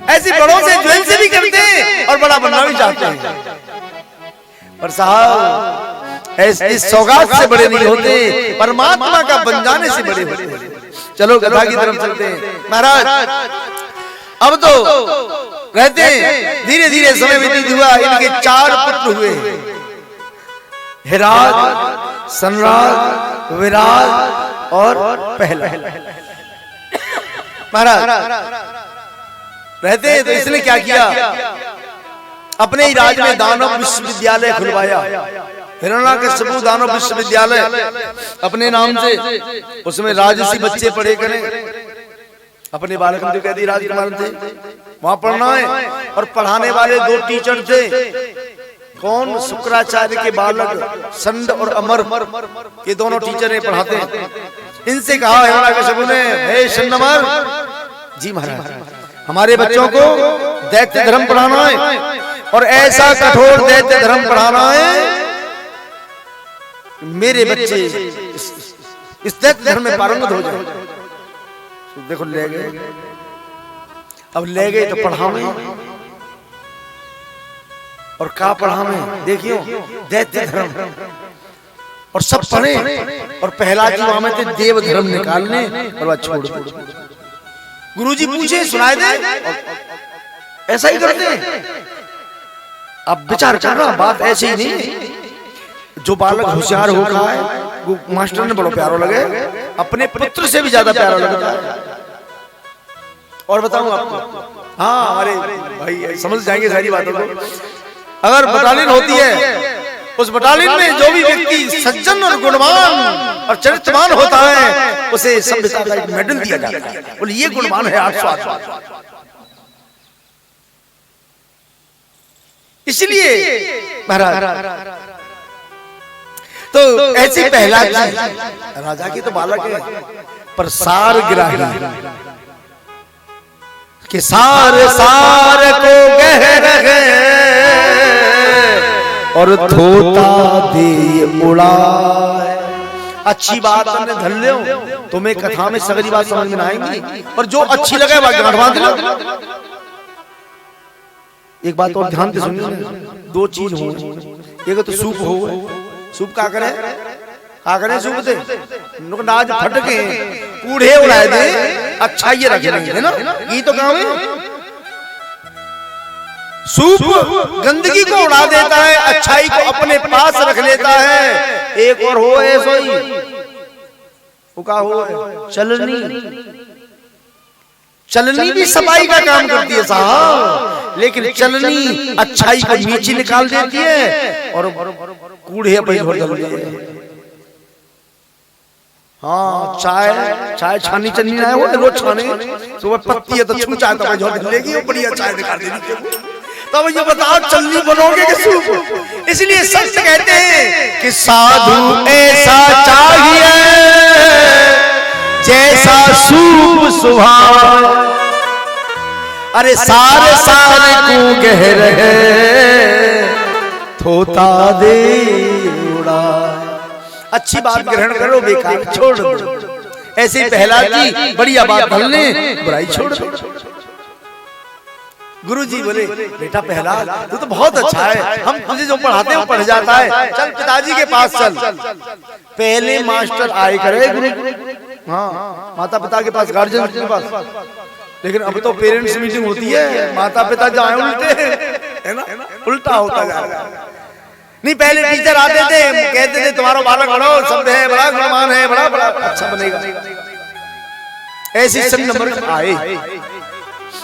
ऐसी बड़ों से ज्वेल से भी करते हैं और बड़ा बनना भी चाहते हैं। पर साहब इस सौगात से बड़े नहीं होते, परमात्मा का बन जाने से बड़े होते हैं। चलो कथा की तरफ चलते हैं महाराज। अब तो कहते हैं धीरे धीरे समय व्यतीत हुआ, इनके 4 पुत्र हुए, हिराज, सनराज, विराज और पहला। महाराज रहते हैं तो इसने क्या किया, अपने ही राज में दानव विश्वविद्यालय खुलवाया। हिरण्यकश्यप दानव विश्वविद्यालय अपने नाम से, उसमें राजसी बच्चे पढ़े करें। अपने बालक जो कहती राजकुमार थे वहां पढ़ना है, और पढ़ाने वाले 2 टीचर थे। कौन? शुक्राचार्य के बालक संड और अमर, ये दोनों टीचर ने पढ़ाते हैं। इनसे कहा हिरण्यकश्यप ने, हे संड अमर जी महाराज, हमारे बच्चों को दैत्य धर्म पढ़ाना है, और ऐसा कठोर दैत्य धर्म पढ़ाना है मेरे बच्चे इस दैत्य धर्म में पारंगत हो जाए। तो देखो ले गए, अब ले गए तो पढ़ावे, और का पढ़ावे देखियो दैत्य धर्म, और सब पढ़े। और पहला जी वहां में थे देव धर्म निकालने, और वह छोड़ दो। गुरुजी पूछे सुनाए दे, ऐसा ही करते हैं। अब विचार करना, बात ऐसी ही नहीं। जो बालक होशियार होगा है वो मास्टर ने बड़ा प्यारा लगे, अपने पुत्र से भी ज्यादा प्यारा लगता है। और बताऊं आपको, हाँ हमारे भाई समझ जाएंगे सारी बातों को। अगर बटालियन होती है, उस बटालियन में जो भी व्यक्ति सज्जन और गुणवान और चरित्रवान होता है, उसे सभ्यता का एक मेडल दिया जाता है। बोले ये गुणवान है 800। इसलिए महाराज तो ऐसी पहला राजा की तो बालक है, पर सार गिराही कि सार सार को गह रहे और थोता दे उड़ाए। अच्छी बात हमने धन लो, तुम्हें कथा में सगरी बात समझ में आएंगी, और जो अच्छी लगे वह गांठ बांध लो। एक बात और ध्यान से सुनिए, 2 चीज हो, एक तो सूप हो, सूप का करे सूप दे नाज फटके कूढ़े उड़ाए दे, अच्छा ये रखे है ना, ये तो काम है। सूप गंदगी को उड़ा देता है, अच्छाई को अपने पास रख लेता है। एक और हो ऐसा ही, वो का हो चलनी, चलनी भी सफाई का काम करती है साहब, लेकिन चलनी अच्छाई को नीचे निकाल देती है और कूड़े पे झोल देती है। हाँ, चाय छानी चन्नी ना है, रोज छाने सुबह पत्ती है तो छू चाय तो झोल लेगी, वो बढ़िया चाय निकाल देगी। तब ये बताओ चलनी बनोगे कि सूप? इसलिए संत कहते हैं कि साधु ऐसा चाहिए जैसा सूप सुभाव, अरे सारे सारे को कह रहे थोता दे उड़ा। अच्छी बात ग्रहण करो, बेकार छोड़ दो। ऐसे ही प्रहलाद जी बढ़िया बात ढलने, बुराई छोड़ दो। गुरुजी बोले बेटा प्रहलाद तू तो बहुत अच्छा है, हम तुझे जो पढ़ाते हैं वो पढ़ जाता है, चल पिताजी के पास चल। पहले मास्टर आए करे गुरु, हाँ माता पिता के पास, गार्जियन के पास, लेकिन अब तो पेरेंट्स मीटिंग होती है, माता पिता जाए उल्टे, है ना, उल्टा होता जा रहा है। नहीं पहले टीचर आते थे, कहते थे तुम्हारा बालक बड़ो शब्द है, बड़ा गुणवान है, बड़ा बड़ा अच्छा बनेगा। ऐसे सब नंबर आए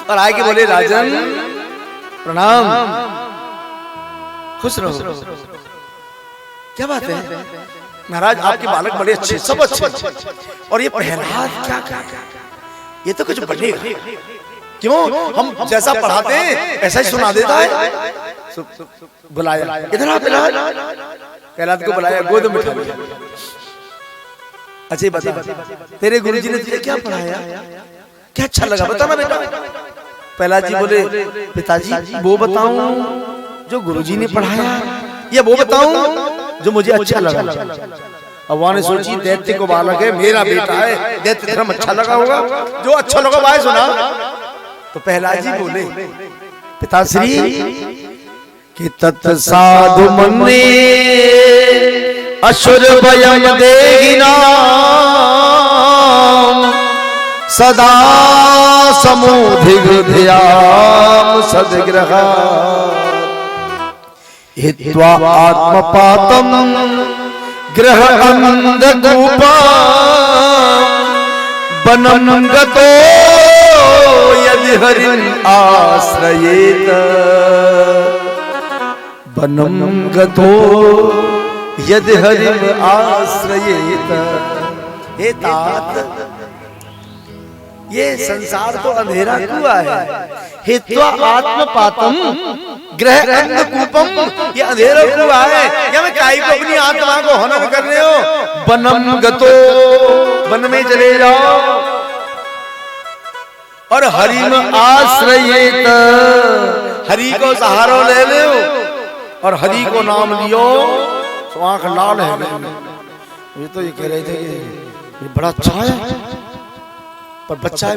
और आए के बोले राजन प्रणाम, खुश रहो। क्या बात है महाराज, आपके बालक बड़े अच्छे, सब अच्छे, और ये प्रहलाद क्या क्या ये तो कुछ बनेगा। क्यों? हम जैसा पढ़ाते हैं ऐसा ही सुना देता है। बुलाया, इधर आ प्रहलाद को बुलाया, गोद में उठा लिया। अच्छा बता तेरे गुरुजी ने तुझे क्या पढ़ाया, क्या अच्छा लगा, बता ना बेटा। प्रहलाद जी बोले पिताजी वो बताऊं जो गुरुजी ने पढ़ाया, या वो बताऊं जो मुझे अच्छा लगा? अब वहां ने सोची दैत्य को बालक है, मेरा बेटा है, दैत्य धर्म अच्छा लगा होगा, जो अच्छा लगा वह सुना। तो प्रहलाद जी बोले पिताश्री कि तत् साधु मन्ने असुर भयम देहिना सदा समूधिगृध्याम सद्ग्रहा हित्वा आत्मपातम ग्रह अंधकूपा बनम गतो यदि हरिं आश्रयेत, बनम गतो यदि हरिं आश्रयेत। हे तात ये संसार तो अंधेरा कुआं है, हित्वा आत्मपातम ग्रह अंधकूपम, ये अंधेरा कुआं है, या मैं काई को अपनी आत्मा को हनन कर रहे हो। बनम गतो, वन में चले जाओ, और हरिम आश्रयेत, हरि को सहारा ले लो, और हरि को नाम लियो तो आंख लाल है। ये तो ये कह रहे थे कि ये बड़ा अच्छा है, पर बच्चा है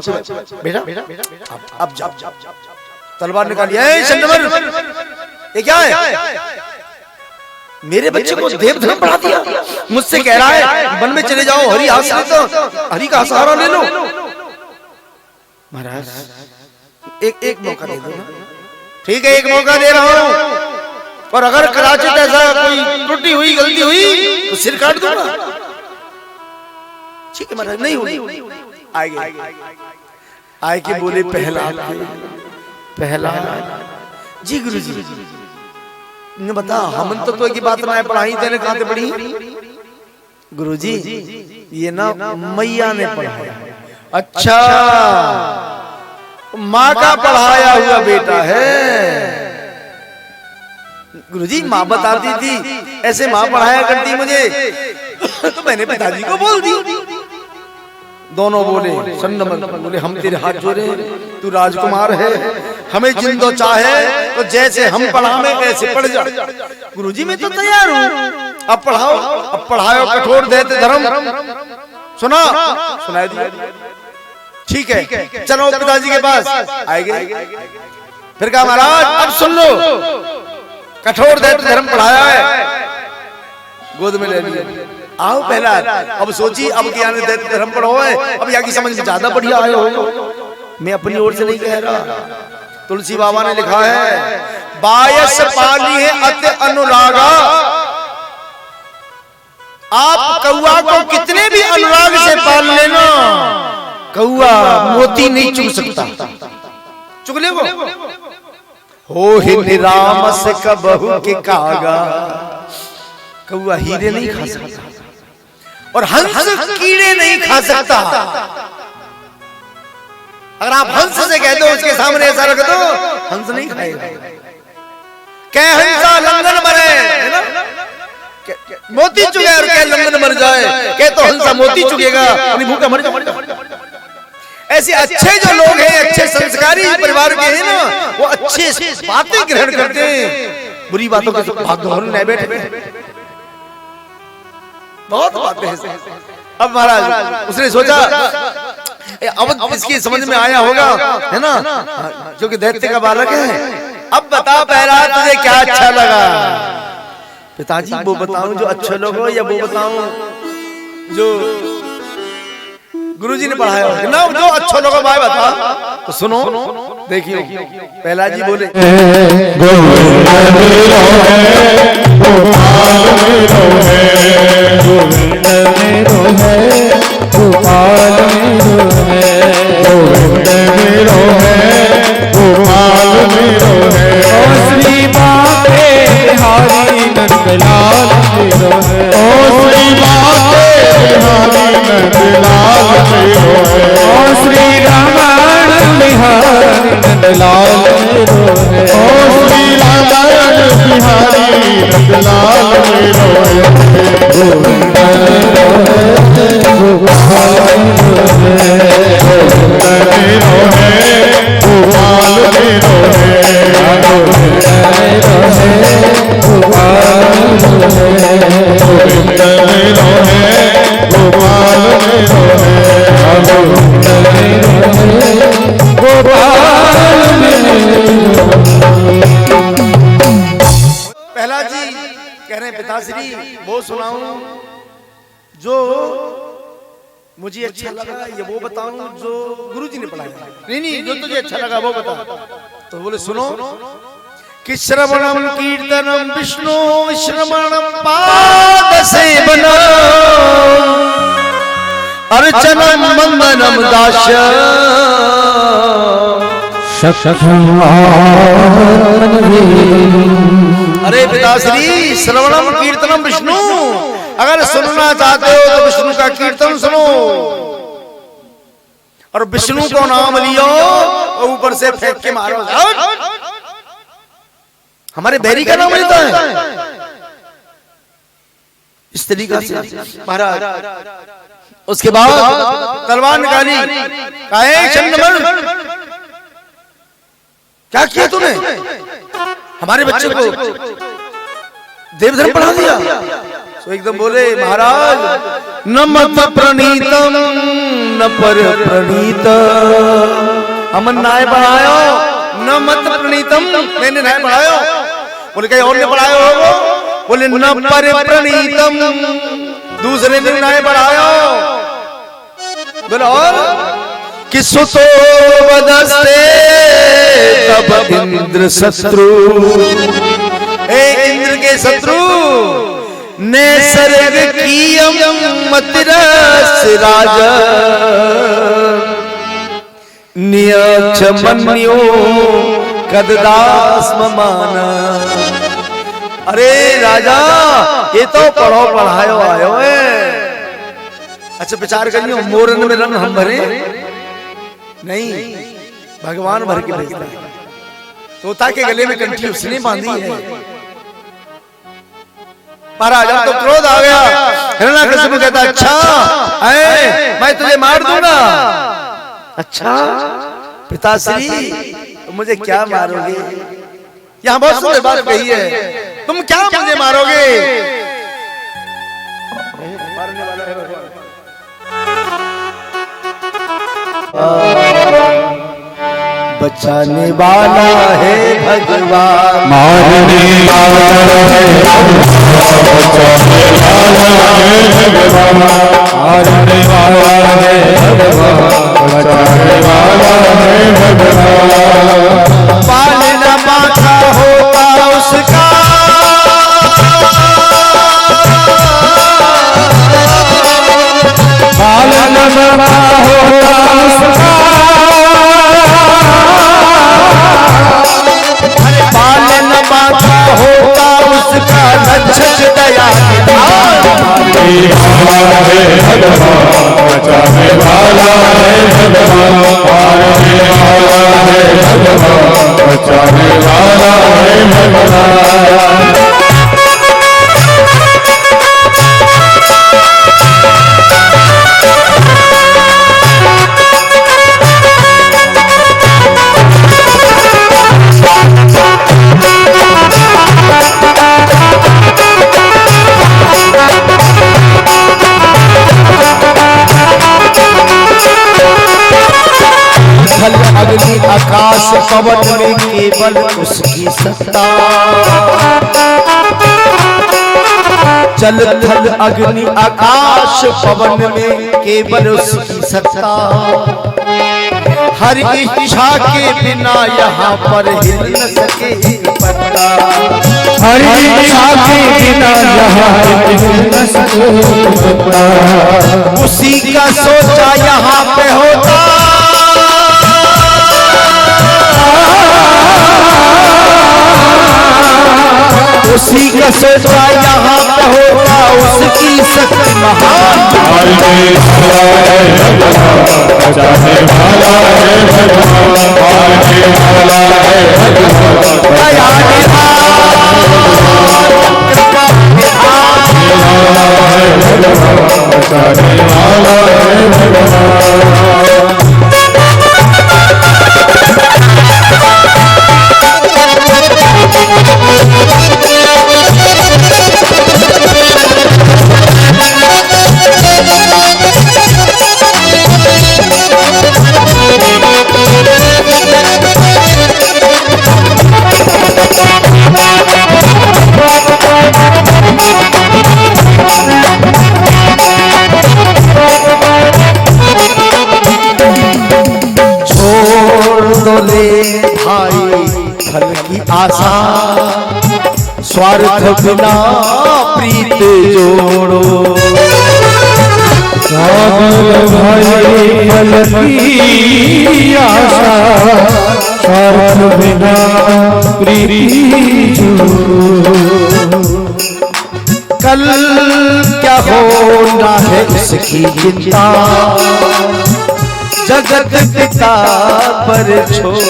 बेटा, अब जा तलवार निकालिए, ये क्या है? मेरे बच्चे को देव धर्म पढ़ा दिया, मुझसे कह रहा है वन में चले जाओ, हरि आश्रय, तो हरि का सहारा ले लो। महाराज एक मौका दे दो ना। ठीक है, एक मौका दे रहा हूं, और अगर कदाचित ऐसा कोई त्रुटि हुई, गलती हुई तो सिर काट दूंगा। ठीक है महाराज, नहीं हुई। आए के बोले प्रहलाद जी गुरुजी ने बता, हम तो की बात ना पढ़ाई, तेने कहां से पढ़ी? गुरुजी ये ना मैया ने पढ़ाया। अच्छा, माँ का पढ़ाया हुआ बेटा है। गुरुजी माँ बताती थी, ऐसे माँ पढ़ाया करती मुझे, तो मैंने पिताजी को बोल दी। दोनों बोले संनमन, बोले हम तेरे हाथ जोड़े, तू राजकुमार है, हमें जिंदो चाहे तो जैसे हम पढ़ावे ऐसे पढ़ जा। गुरुजी मैं तो तैयार हूँ, अब पढ़ाओ, अब पढ़ाओ कठोर दैत्य धर्म। सुनाई दिया। ठीक है, चलो पिताजी के पास आएंगे। फिर कहा महाराज अब सुन लो, कठोर दैत्य धर्म पढ़ाया है, गोद में ले लिया। आओ पहला, अब सोची अब क्या दैत्य धर्म पढ़ो है, अब यहाँ की समझ में ज्यादा बढ़िया आए हो। मैं अपनी ओर से नहीं कह रहा, तुलसी बाबा ने लिखा है, बायस पाली है अति अनुरागा। आप कौआ को कितने भी अनुराग से पाल लेना, कौआ मोती नहीं चुग सकता। चुग ले वो, हो ही निरामस कबहू के कागा, कौआ हीरे नहीं खा सकता और हंस कीड़े नहीं खा सकता। अगर आप हंस से कह दो, उसके सामने ऐसा रख दो, हंस नहीं खाएगा। कह हंसा लंगन मरे, है ना? मोती चुगे और कह लंगन मर जाए, कह तो हंसा मोती चुगेगा, भूखा मर जाए। ऐसे अच्छे जो लोग हैं, अच्छे संस्कारी परिवार के हैं ना, वो अच्छे बातें ग्रहण करते हैं, बुरी बातों के भाग दौड़ नहीं बैठे। बहुत बातें हैं। अब महाराज उसने सोचा, अब इसकी समझ में आया होगा, है ना, क्योंकि दैत्य का बालक है। अब बता पहला तुझे क्या अच्छा लगा? पिताजी वो बताऊं जो अच्छे लोग हो, या वो बताऊं जो गुरुजी ने पढ़ाया हो? ना जो अच्छे लोगों भाई बता। तो सुनो, देखियो पहला जी बोले, नंदलाल मेरो है, ओ श्री माते बिहारी नंदलाल मेरो है, ओ श्री रमण बिहारी नंदलाल मेरो है, ओ श्री रमण बिहारी नंदलाल मेरो है, गोविंद मेरो है, गोपाल मेरो है, गोविंद मेरो है, गोपाल मेरो है, गोविंद मेरो है, गोविंद मेरो है, गोपाल मेरो है, गोविंद मेरो है, गोपाल मेरो। पहला जी कह रहे हैं, पिताश्री वो सुनाऊं जो मुझे अच्छा लगा, ये वो बताऊं जो गुरुजी ने पढ़ाया? नहीं, जो तुझे अच्छा लगा वो बता। तो बोले सुनो कि श्रवणम कीर्तनम विष्णु श्रवणम पाद सेवनम अर्चनम वंदनम दाश। अरे पिताश्री, श्रवणम कीर्तनम विष्णु, अगर सुनना चाहते हो तो विष्णु का कीर्तन सुनो, और विष्णु को नाम लियो और ऊपर से फेंक के मारो। हमारे बैरी का नाम लेता है इस तरीका से महाराज। उसके बाद तलवार निकाली, कहे चंद्रमल क्या किया तूने? हमारे बच्चे को देवधर्म पढ़ा दिया। तो एकदम बोले, महाराज न मत प्रणीतम न पर प्रणीत, हमन न्याय पढ़ायो, न मत प्रणीतम मैंने न्याय पढ़ायो। बोले कहीं और ने पढ़ायो होगो? बोले न पर प्रणीतम दूसरे ने न्याय पढ़ायो। बोले और कि सुतो वदस्ते तब इंद्र शत्रु, हे इंद्र के शत्रु ने सर्ग कीयम मतिरस राजा नियक्ष मन्यो कददास ममाना। अरे राजा, ये तो पढ़ो पढ़ायो आयो है। अच्छा विचार करियो, मोरन में रंग हम भरे नहीं, भगवान भर के भेजता है। तोता के गले में कंठी उसने बांधी है। महाराज तो क्रोध आ गया, हिरण्यकशिपु कहता अच्छा मैं तुझे मार दूंगा। अच्छा पिताश्री मुझे क्या मारोगे? यहाँ बहुत सुंदर बात कही है, तुम क्या मुझे मारोगे? मारने वाला है बचाने वाला है भगवान, मारने वाला है भगवान, मारने वाला है भगवान, बचाने वाला है भगवान। पालना बाका होता उसका, पालना बाका होता उसका, अरे पवन में केवल उसकी सत्ता, जल थल अग्नि आकाश पवन में केवल उसकी सत्ता। हर इच्छा के बिना यहाँ पर हिल न सके एक पत्ता, हर इच्छा के बिना यहाँ हिल न सके एक पत्ता। उसी का सोचा यहाँ पे होता, उसी का सोचा यहाँ पे होता, उसकी शक्ति महान। चाहे वाला है भगवान, पाने वाला है भगवान, दया निधान, कृपा निधान, चाहे वाला है भगवान। आशा स्वार्थ बिना प्रीत जोड़ो, भाई फल की आशा स्वार्थ बिना प्रीत जोड़ो। कल क्या होना है इसकी चिंता, जगत पिता पर छोड़ो।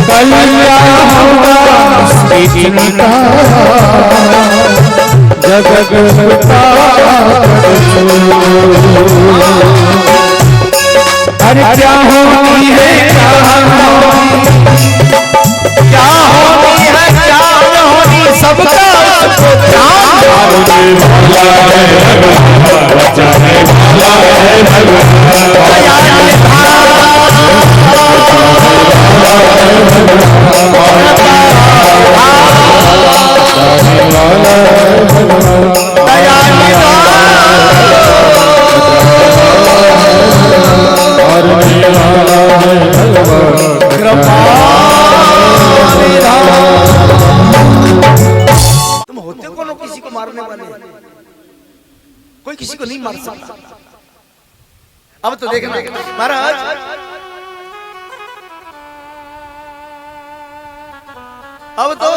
कल क्या होगा इसकी चिंता, जगत पिता पर छोड़ो। अरे क्या होनी है क्या होनी है क्या होनी, सबका उसको ध्यान। चाहे वाला है तुम होते कौन हो किसी को मारने वाले? कोई किसी को नहीं मार सकता। अब तो देखना महाराज, अब तो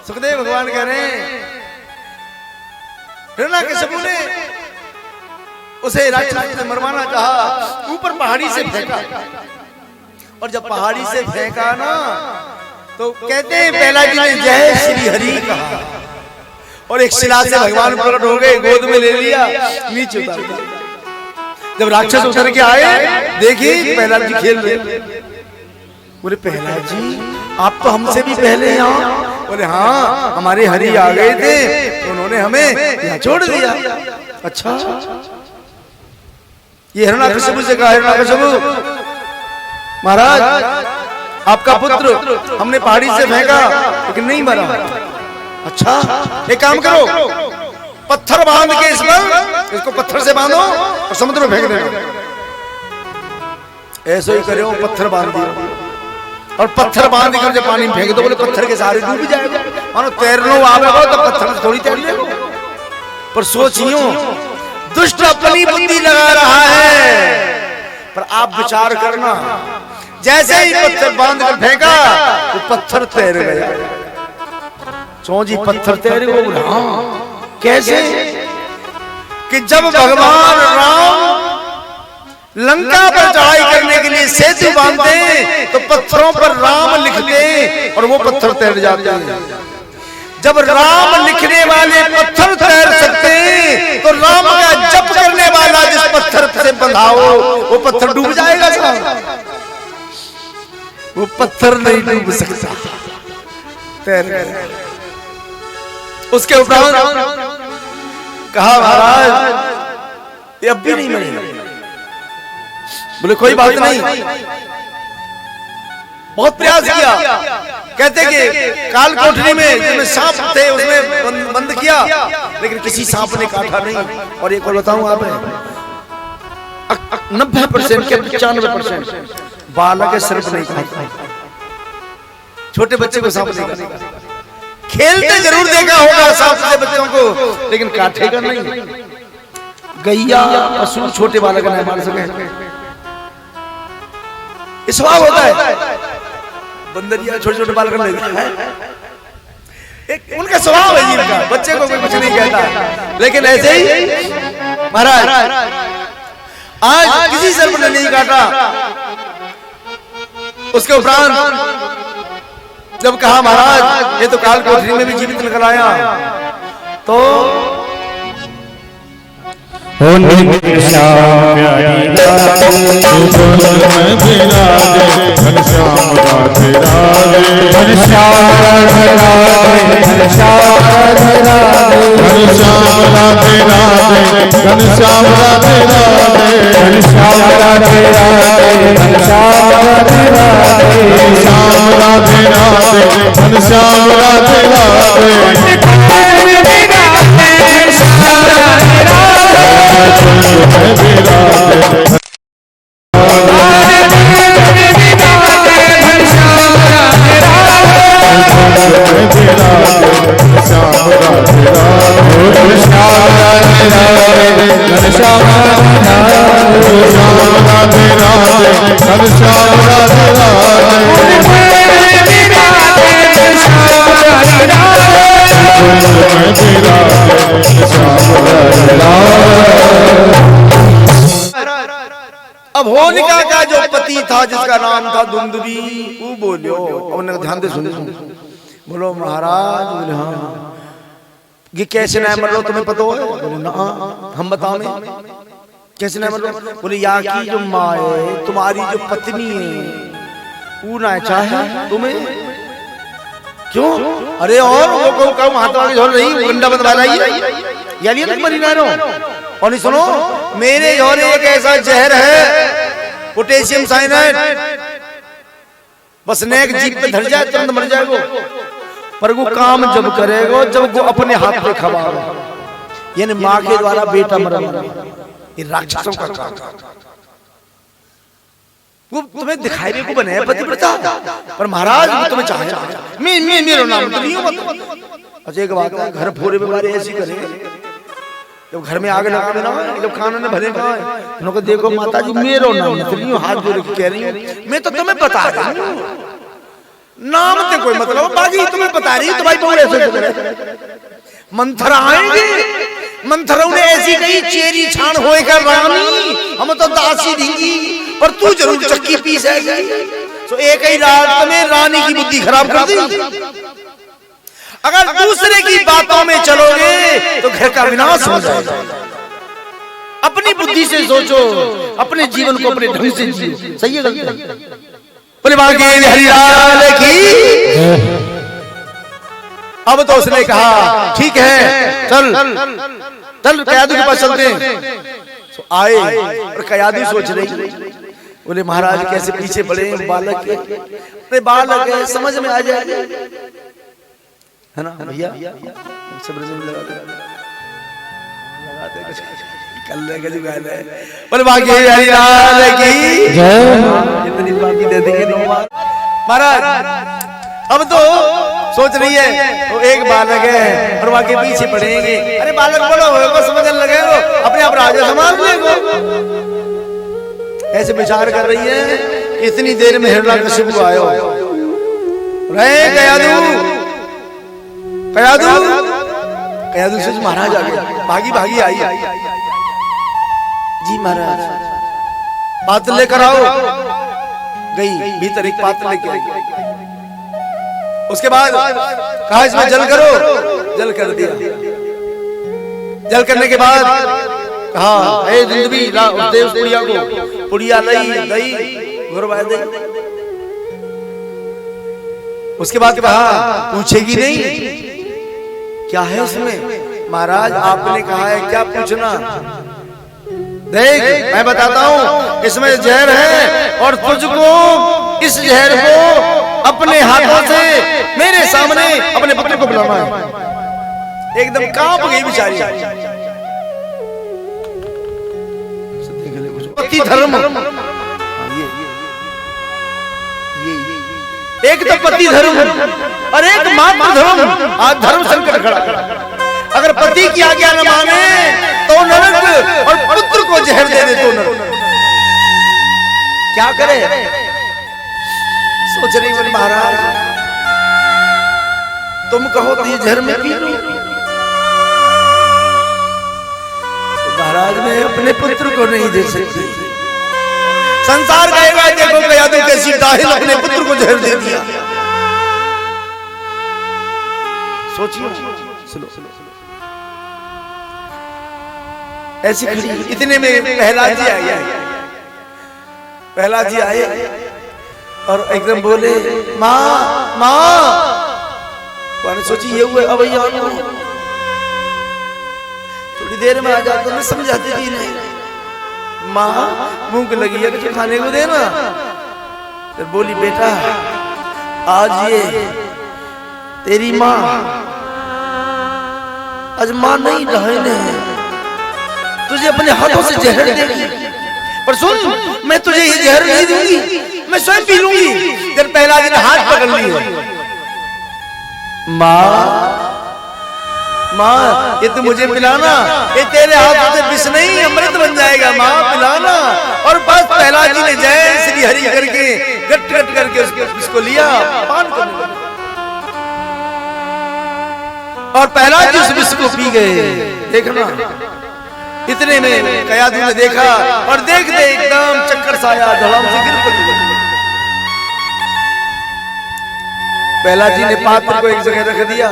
सुखदेव भगवान कह रहे हैं हिरण्यकशिपु ने उसे राक्षस ने मरवाना चाहा, ऊपर पहाड़ी से फेंका, और जब पहाड़ी से फेंका ना तो कहते हैं पहला जी ने जय श्री हरि कहा, और एक शिला से भगवान प्रकट हो गए, गोद में ले लिया, नीचे उतार दिया। जब राक्षस उतर के आए, देखिए पहला जी खेल रहे। बोले पहला जी आप तो हमसे भी पहले यहाँ। बोले हाँ, हमारे हरि आ गए थे तो उन्होंने हमें यहाँ छोड़ दिया। अच्छा, ये हिरण्यकशिपु से कहा, हिरण्यकशिपु महाराज आपका पुत्र हमने पहाड़ी से फेंका लेकिन नहीं मरा। अच्छा, एक काम करो, पत्थर बांध के इसको पत्थर से बांधो और समुद्र में फेंक देना। ऐसा ही करो, पत्थर बांध दिया और पत्थर बांध कर जब पानी में फेंक दो, बोले पत्थर के सहारे डूब जाएगा। मानो तैरनो आवेगा तो पत्थर से थोड़ी तैर लेगा। पर सोचियो, दुष्ट अपनी बुद्धि लगा रहा है, पर आप विचार करना, जैसे ही पत्थर बांध कर फेंका तो पत्थर तैर गया। चौजी पत्थर तैर गया। हाँ, कैसे? कि जब भगवान राम लंका पर चढ़ाई करने के लिए सेतु बांधते तो पत्थरों पर राम लिखते और वो पत्थर तैर जाते हैं। जब राम लिखने वाले पत्थर तैर सकते हैं तो राम का जप करने वाला जिस पत्थर से बंधाओ वो पत्थर डूब जाएगा साहब। वो पत्थर नहीं डूब सकता, तैर। उसके उपरांत कहा महाराज ये अब भी नहीं मरेगा। बोले कोई बात नहीं, बहुत प्रयास किया। कहते कि काल कोठरी में जिसमें सांप थे उसमें बंद किया, लेकिन किसी सांप ने काटा नहीं। और एक और बताऊं आप, 90% के 95% बालक के सिर्फ नहीं खाता, छोटे बच्चे को सांप नहीं काटेगा। खेलते जरूर देखा होगा सांप से बच्चों को, लेकिन काटेगा नहीं। गैया पशु छोटे बालक नहीं मार सके, स्वभाव होता है। बंदरिया छोटे छोटे बालक नहीं, एक उनका स्वभाव है जीव का, बच्चे को कोई कुछ नहीं कहता। लेकिन ऐसे ही महाराज आज किसी सर्प ने नहीं काटा। उसके उपरांत जब कहा महाराज ये तो काल कोठरी में भी जीवित निकल आया, तो घनश्याम राधे राधे, घनश्याम राधे राधे, घनश्याम राधे राधे, घनश्याम राधे राधे, घनश्याम राधे राधे, घनश्याम राधे राधे, घनश्याम राधे राधे, घनश्याम राधे राधे, घनश्याम राधे राधे। अब होलिका का जो पति था जिसका नाम था दुंदुभी, वो बोलियो। उन्होंने ध्यान से सुने, बोलो महाराज, बोले हाँ ये कैसे ना मर लो, तुम्हें पता है? बोले ना, हम बताओ कैसे ना मर लो। बोले या की जो माँ है, तुम्हारी जो पत्नी है, वो ना चाहे तुम्हें, क्यों? अरे और वो कहूँ हाथ आगे झोल रही, गंडा बंद वाला ही या लिया तुम मरी ना रहो। और नहीं सुनो, मेरे झोले एक ऐसा जहर है, पोटेशियम साइनाइड, बस नेक जीप पे धर जाए तुरंत मर जाएगो। पर वो काम जब करेगो जब वो अपने हाथ पे खवाओ, यानी माँ के द्वारा बेटा मरा, ये राक्षसों का काम। वो तुम्हें दिखाई को बने पतिव्रता, पर महाराज वो तुम्हें चाहे मेरा नाम तो नहीं हो मत। अच्छा एक बात है, घर फोड़े में बारे ऐसी करे, जब घर में आग लगा देना, जब खाना ने भरे कहा है, देखो माता जी मेरो नाम नहीं, हाथ जोड़ के कह रही हूँ, मैं तो तुम्हें बता रही हूँ, नाम से कोई मतलब, बाकी तुम्हें बता रही तो भाई बोले ऐसे मंथरा आएंगे, मंथरों ने ऐसी कही चेरी छान होएगा रानी, हम तो दासी देंगी, पर तू जरूर चक्की पीसेगी। तो एक ही रात में रानी की बुद्धि खराब कर दी। अगर दूसरे की बातों में चलोगे तो घर का विनाश हो जाएगा। अपनी बुद्धि से सोचो, अपने जीवन को अपने ढंग से जियो। सही है गलती है? बोले हरिलाल की। अब तो उसने कहा ठीक है, चल चल कयादू के पास चलते हैं। तो आए और कयादू सोच रही, बोले महाराज कैसे पीछे पड़े, बालक के, अरे बालक है समझ में आ जाए, है ना भैया, सब लगा पर बाकी हरिलाल की इतनी बाकी दे देंगे महाराज। अब तो सोच रही है वो एक बालक है और बाकी पीछे पड़ेंगे। अरे बालक बड़ा होगा, समझने लगे वो अपने आप राजा संभाल लेगा, ऐसे विचार कर रही है। इतनी देर में हिरण्यकशिपु आयो, रे कयादू कयादू से महाराज आ गए, भागी भागी आई, जी महाराज पात्र लेकर आओ। गई भीतर एक पात्र लेके आई, उसके बाद कहा इसमें जल करो, जल कर दिया। जल करने के बाद कहा हे दुंदुभी दे उस पुड़िया को, पुड़िया लई दई घुरवा दे। उसके बाद कहा पूछेगी नहीं क्या है इसमें? महाराज आपने कहा है क्या पूछना, देख मैं बताता हूं, इसमें जहर है और तुझको इस जहर को अपने हाथों से मेरे सामने अपने पुत्र को बुलाना है। एकदम कांप गई बेचारी। पति धर्म, एक तो पति धर्म और एक मातृ धर्म। आज धर्म संकट खड़ा। अगर पति की आज्ञा न माने तो नरक, और पुत्र को जहर दे दे तो नरक। क्या करे? सोच रही बोले महाराज तुम कहो तो ये जहर में पी लूं। तो महाराज मैं अपने पुत्र को नहीं दे सकती। संसार कहेगा देखो कयादू कैसी दाहिल अपने पुत्र को जहर दे दिया। सोचिए, सुनो ऐसी खड़ी। इतने में प्रहलाद जी आए। प्रहलाद जी आए और एकदम बोले माँ माँ। सोची ये हुए अब थोड़ी देर में आ जाता। मैं समझाती थी नहीं। माँ भूख लगी है कुछ खाने को देना। फिर बोली बेटा आज ये तेरी माँ, आज माँ नहीं रहने तुझे अपने हाथों से जहर देगी। पर सुन मैं तुझे ये जहर नहीं दूंगी, मैं स्वयं पी लूंगी। जब पहला दिन हाथ पकड़ ली माँ ये तू मुझे पिलाना, ये तेरे हाथों से विष नहीं अमृत बन जाएगा। माँ पिलाना। और बस पहला जी ने जय श्री हरि करके गट गट करके उसको लिया, पान करने लगा। और पहला जी उस विष को पी गए। देखना इतने में कयादू ने देखा और देखते एकदम चक्कर सा आया, धड़ाम से गिर पड़ी। पहला जी ने पात्र को एक जगह रख दिया।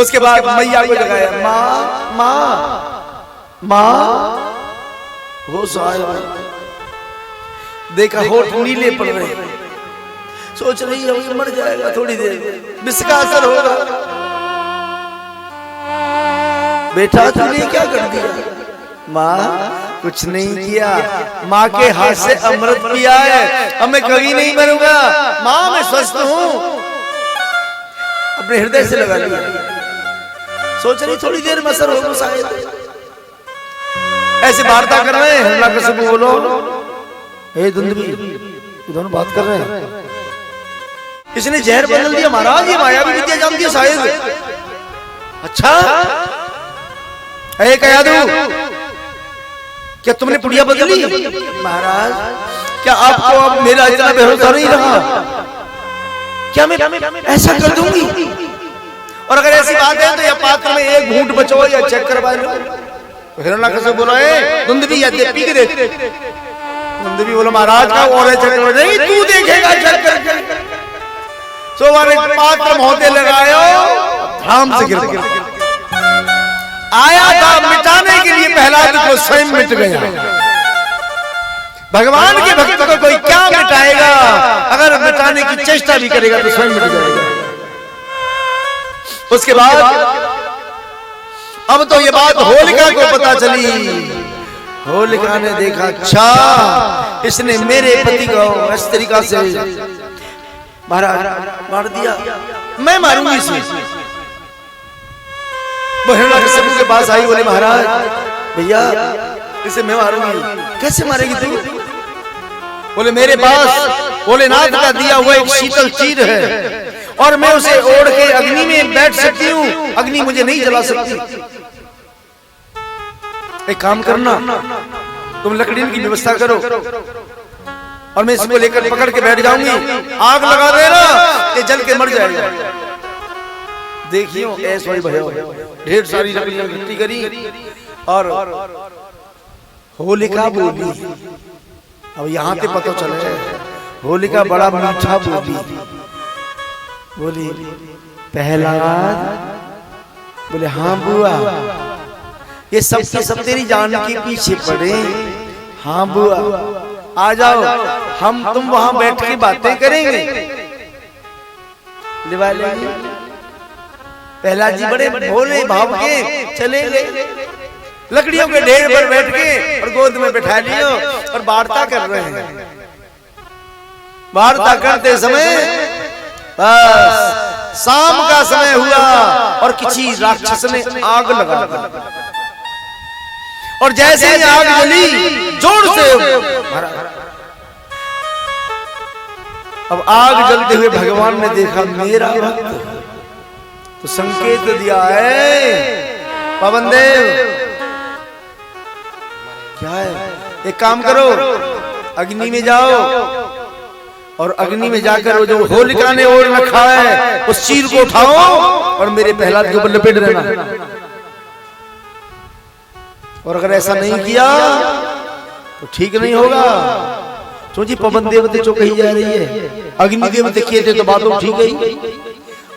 उसके बाद मैया को जगाया। माँ माँ माँ होश आया। देखा होठ नीले पड़ रहे। सोच रही है मर जाएगा थोड़ी देर, विष का असर होगा। बेटा तूने क्या कर दिया? माँ कुछ नहीं किया, माँ के हाथ से अमृत पिया है। अब मैं कभी नहीं मरूंगा। माँ मैं स्वस्थ हूँ। अपने हृदय से लगा लिया। सोच रही थोड़ी देर में असर होगा शायद। ऐसे वार्ता कर रहे हैं। हिरण्यकशिपु बोलो हे दुंदुभी, दोनों बात कर रहे हैं। इसने जहर बदल दिया महाराज, ये मायावी विद्या जानती है शायद। अच्छा कयादू क्या तुमने पुड़िया बदली? महाराज क्या आपको अब मेरा इतना भरोसा नहीं रहा? क्या मैं ऐसा कर दूंगी? और अगर ऐसी बात है तो या पात्र में एक घूंट बचो या चेक करवा लो। तो हिरण्यकशिपु बोला दुंदुभी या पी के देख। दुंदुभी बोला महाराज का और है चेक करवा। नहीं तू देखेगा चेक करके। सो वाले पात्र होते लगायो, धाम से गिर आया था मिटाने के लिए। प्रहलाद को स्वयं मिट गया। भगवान के भक्त को कोई क्या मिटाएगा? अगर मिटाने की चेष्टा भी करेगा तो स्वयं मिट जाएगा। उसके बाद अब तो ये बात होलिका को पता चली। होलिका ने देखा अच्छा इसने मेरे पति को इस तरीका से मार दिया, मैं मारूंगी इसे। वो हिरण्यकशिपु के पास आई, बोले महाराज भैया इसे मैं मारूंगी। कैसे मारेगी तू? बोले मेरे पास भोलेनाथ का दिया हुआ एक शीतल चीर है और मैं उसे ओढ़ के अग्नि में बैठ सकती हूँ, अग्नि मुझे नहीं जला सकती। एक काम करना, तुम लकड़ी की व्यवस्था करो और मैं इसको लेकर पकड़ के बैठ जाऊंगी। आग लगा देना, ये जल के मर जाएगा। देखियो ऐसा ही भया, ढेर सारी लकड़ियां इकट्ठी करी और होलिका बोली। अब यहाँ पे पता चले होलिका बड़ा मीठा बोली प्रहलाद। बोले हाँ बुआ, ये सब के सब तेरी जान के पीछे पड़े। हाँ बुआ आ जाओ, हम तुम वहां बैठ के बातें करेंगे। प्रहलाद जी बड़े भोले भाव के चले गए। लकड़ियों के ढेर पर बैठ के और गोद में बैठा लियो और वार्ता कर रहे हैं। वार्ता करते समय बस शाम का समय हुआ और किसी राक्षस ने आग लगा दी और जैसे ही आग जली जोर से अब आग जलते हुए भगवान ने देखा मेरा भक्त, तो संकेत दिया है पवन देव क्या है, एक काम करो अग्नि में जाओ और अग्नि में जाकर वो जो होलिका ने ओढ़ रखा है उस चीर को उठाओ और मेरे प्रहलाद के ऊपर लपेट देना। और अगर ऐसा नहीं किया तो ठीक नहीं होगा। सोचिए पवन देवते जो कही जा रही है, अग्नि देवते किए थे तो बात तो ठीक है।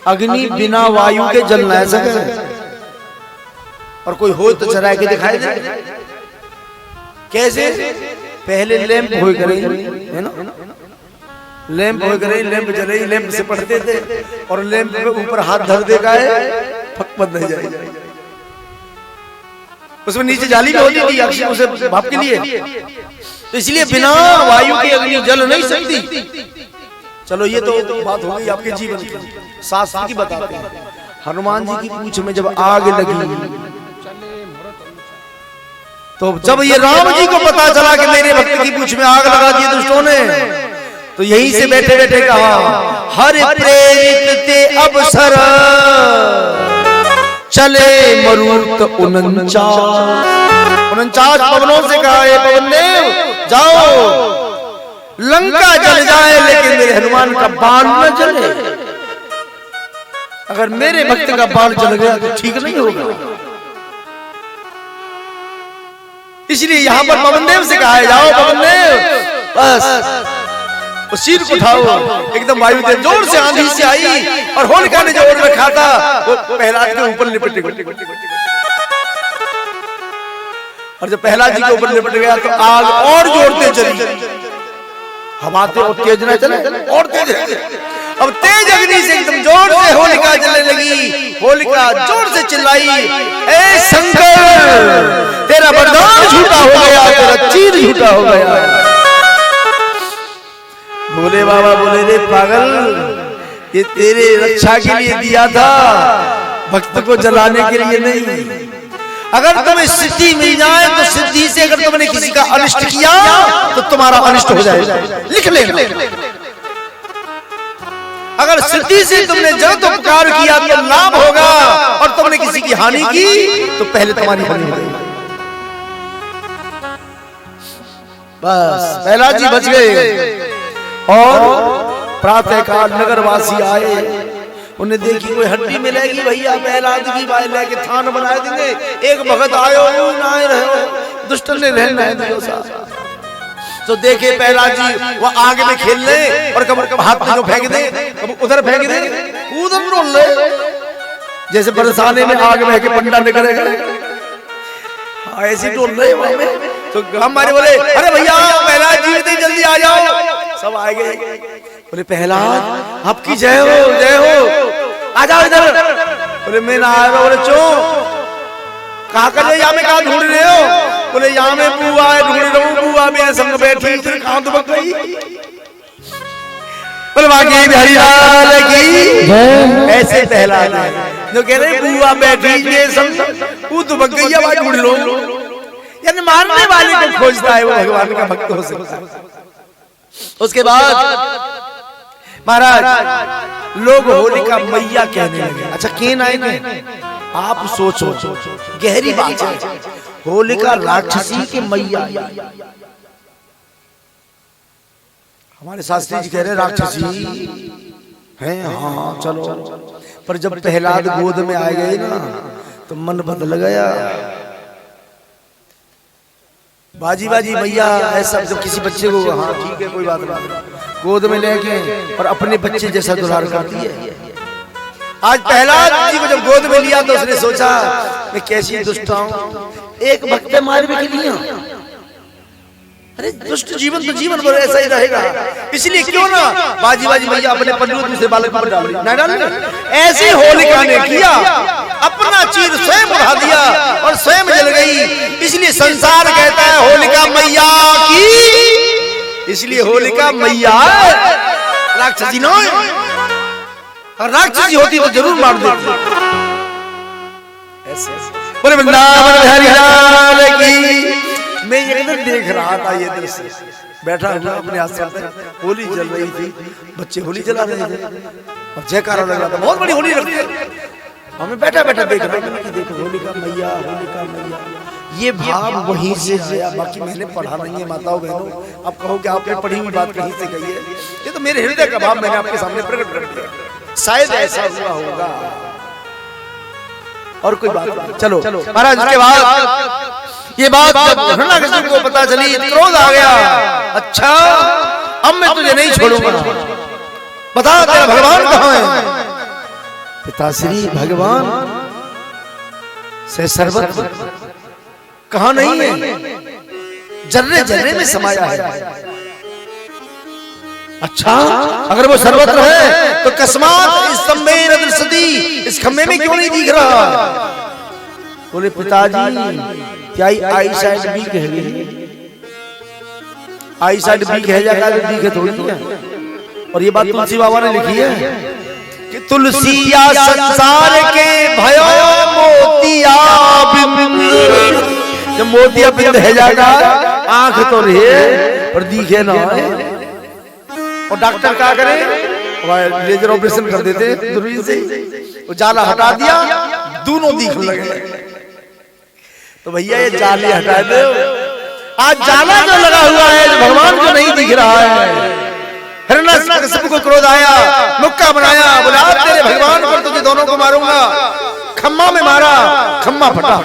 अग्नि बिना वायु के जल न सके और कोई हो तो चरा के दिखाई दे। कैसे? पहले लैंप हो करे है ना, लैंप हो करे, लैंप जले, लैंप से पढ़ते थे और लैंप के ऊपर हाथ धर देगा है फक बंद नहीं जाएगा। उसमें नीचे जाली भी होती थी अक्सर उसे भाप के लिए, तो इसलिए बिना वायु की अग्नि जल नहीं सकती। चलो ये तो बात हो गई आपके जीवन की, शास्त्र की बताते हैं। हनुमान जी की पूंछ में जब आग लगी तो जब ये राम जी को पता चला कि मेरे भक्त की पूंछ में आग लगा दी दुष्टों ने, तो यहीं से बैठे बैठे कहा हर प्रेरित ते अवसर चले मरुत 49 पवनों से कहा है पवन देव जाओ लंका जल जाए लेकिन मेरे हनुमान का बाण न जले। अगर मेरे भक्त का बाण जल गया तो ठीक नहीं होगा। इसलिए यहां पर पवन देव से कहा है जाओ पवन देव बस उस चीर को उठाओ। एकदम वायु देव जोर से आंधी से आई और होलिका ने जो ओढ़ रखा था वो प्रहलाद के ऊपर लिपट गई और जब प्रहलाद जी के ऊपर लिपट गया तो आग और जोर से चली। हवा तो तेज न चले और तेज, अब तेज अग्नि से एकदम जोर से होलिका जलने लगी। होलिका जोर से चिल्लाई ए शंकर तेरा वरदान झूठा हो गया, तेरा चीर झूठा हो गया। बोले बाबा बोले रे पागल ये तेरे रक्षा के लिए दिया था, भक्त को जलाने के लिए नहीं। अगर तुम्हें सिद्धि मिल जाए तो सिद्धि से अगर तुमने किसी का अनिष्ट किया तो तुम्हारा अनिष्ट हो जाएगा, लिख ले। अगर सिद्धि से तुमने जब उपकार किया तो लाभ होगा और तुमने किसी की हानि की तो पहले तुम्हारी हानि होगी। बस प्रहलाद जी बच गए और प्रातःकाल नगरवासी आए। उन्हें देखी कोई हड्डी मिलेगी भैया प्रहलाद की भाई लेके थान बना देंगे। एक भगत आयो ना रहो दुष्ट ने रहना है तो देखे प्रहलाद जी वो आग में खेल ले और कब हाथ में फेंक दे कब उधर फेंक दे उधर रोल ले जैसे बरसाने में आग में के पंडा निकलेगा ऐसी टोल रहे तो हमारे बोले अरे भैया प्रहलाद जी जल्दी आ जाओ। सब आ गए बोले प्रहलाद आपकी जय हो आ जाओ इधर। बोले मैं ना आया। बोले चो कहाँ कर यहाँ में कहाँ ढूंढ रहे हो? बोले यहाँ में बुआ है ढूंढ रहा हूँ, बुआ मेरे संग बैठी कहाँ तो बक गई। बोले बाकी बिहारी लाल की ऐसे प्रहलाद जो कह रहे बुआ बैठी मेरे संग वो तो बक गई है ढूंढ लो। यानी मारने वाले को खोजता है वो भगवान का भक्त हो सकता है। उसके बाद महाराज लोग होलिका मैया कहने लगे। अच्छा केन आएंगे आप सोचो गहरी बात है। होलिका राक्षसी के मैया हमारे शास्त्री जी कह रहे राक्षसी है हाँ चलो, पर जब प्रहलाद गोद में आ गए ना तो मन बदल गया। बाजी बाजी भैया ऐसा जब किसी बच्चे को हाँ ठीक है कोई बात नहीं गोद में लेके और अपने बच्चे जैसा दुलार करती है। आज प्रहलाद जी को जब गोद में लिया तो उसने सोचा मैं कैसी दुष्ट हूं, एक भक्त मार भी लिया। अरे दुष्ट जीवन तो जीवन भर ऐसा ही रहेगा, इसलिए क्यों ना बाजी बाजी भैया अपने पल्लू दूसरे बालक पर डाल ऐसी होलिका ने किया। अपना चीर स्वयं उड़ा दिया और स्वयं जल गई। इसलिए संसार कहता है होलिका मैया की, इसलिए होलिका मैया राक्षसी न, और राक्षसी होती तो जरूर मार देती। ऐसे बोले वृंदावन बिहारी लाल की। मैं ये इधर देख रहा था, ये दृश्य बैठा हुआ अपने आश्रम में, होली जल रही थी, बच्चे होली जला रहे थे और जयकारा लग रहा था, बहुत बड़ी होली लगती है। हमें बैठा बैठा देख रहा था कि देखो होलिका मैया, होलिका मैया। ये भाव वहीं से आया, बाकी मैंने पढ़ा नहीं है माताओं बहनों। आप कहो कि आपने पढ़ी हुई बात कहीं से कही है, ये तो मेरे हृदय का भाव मैंने आपके सामने प्रकट कर दिया। शायद ऐसा हुआ होगा और कोई बात नहीं। चलो महाराज, उसके बाद ये बात जब हिरण्यकशिपु को पता चली, क्रोध आ गया। अच्छा अब मैं तुझे नहीं छोड़ूंगा, बता तेरा भगवान कहाँ है? पिताश्री भगवान से सर्वत्र कहाँ नहीं है, जर्रे जर्रे में समाया है। अच्छा अगर वो सर्वत्र है तो कस्मात इस स्तंभे न दृश्यति, इस खम्भे में क्यों नहीं दिख रहा? बोले पिताजी क्या आई साइड वीक है, आई साइड वीक है जाकर दिखे थोड़ी है। और ये बात तुलसी बाबा ने लिखी है कि तुलसिया संसार के भयो मोतिया बिंद, जब मोतिया बिंद है जाएगा आंख तो रहे पर दिखे ना। और डॉक्टर क्या करे, लेजर ऑपरेशन कर देते दूरी से, वो जाला हटा दिया, दोनों दिखने लगे। तो भैया ये जाले हटा दो, आज जाला जो लगा हुआ है भगवान को नहीं दिख रहा है। हिरण्यकशिपु को क्रोध आया, मुक्का बनाया, बोला तेरे भगवान पर तुझे दोनों को मारूंगा। खम्मा में मारा, खम्मा फटा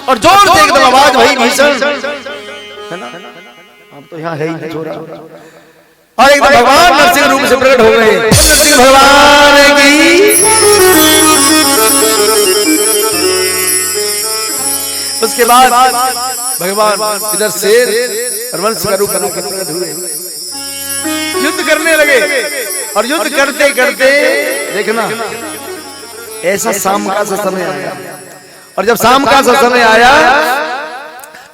और जोर से एकदम आवाज भई भीषण, है ना? हम तो यहाँ है ही नहीं छोड़ा। और एकदम भगवान नरसिंह रूप से प्रकट हो गए। नरसिंह भगवान की। उसके बाद भगवान इधर शेर और वंश का रूप बना प्रकट हुए, युद्ध करने लगे। और युद्ध करते करते देखना ऐसा शाम का सा समय आया। और जब शाम का सा समय आया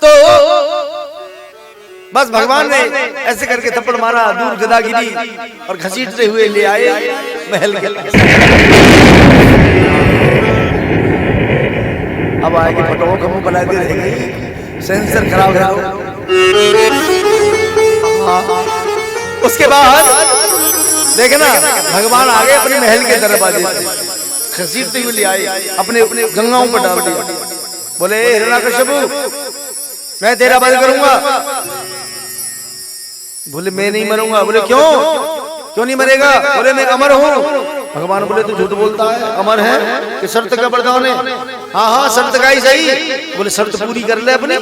तो बस भगवान ने ऐसे करके थप्पड़ मारा, दूर गदा गिरी और घसीटते हुए ले आए महल के। अब आएगी फटों का मुंह बना दे रहेगी, सेंसर खराब है। उसके बाद देखना भगवान आगे अपने महल के दरवाजे घसीटते हुए ले आए, अपने अपने गंगाओं पर डाल दिया। बोले हिरण्यकशिपु मैं तेरा वध करूंगा। बोले मैं नहीं मरूंगा। बोले क्यों, क्यों नहीं मरेगा? बोले मैं अमर हूँ। भगवान बोले तू झूठ बोलता है, अमर है कि शर्त का बरदान है? हाँ हाँ शर्त का ही सही। बोले शर्त पूरी कर ले अपने।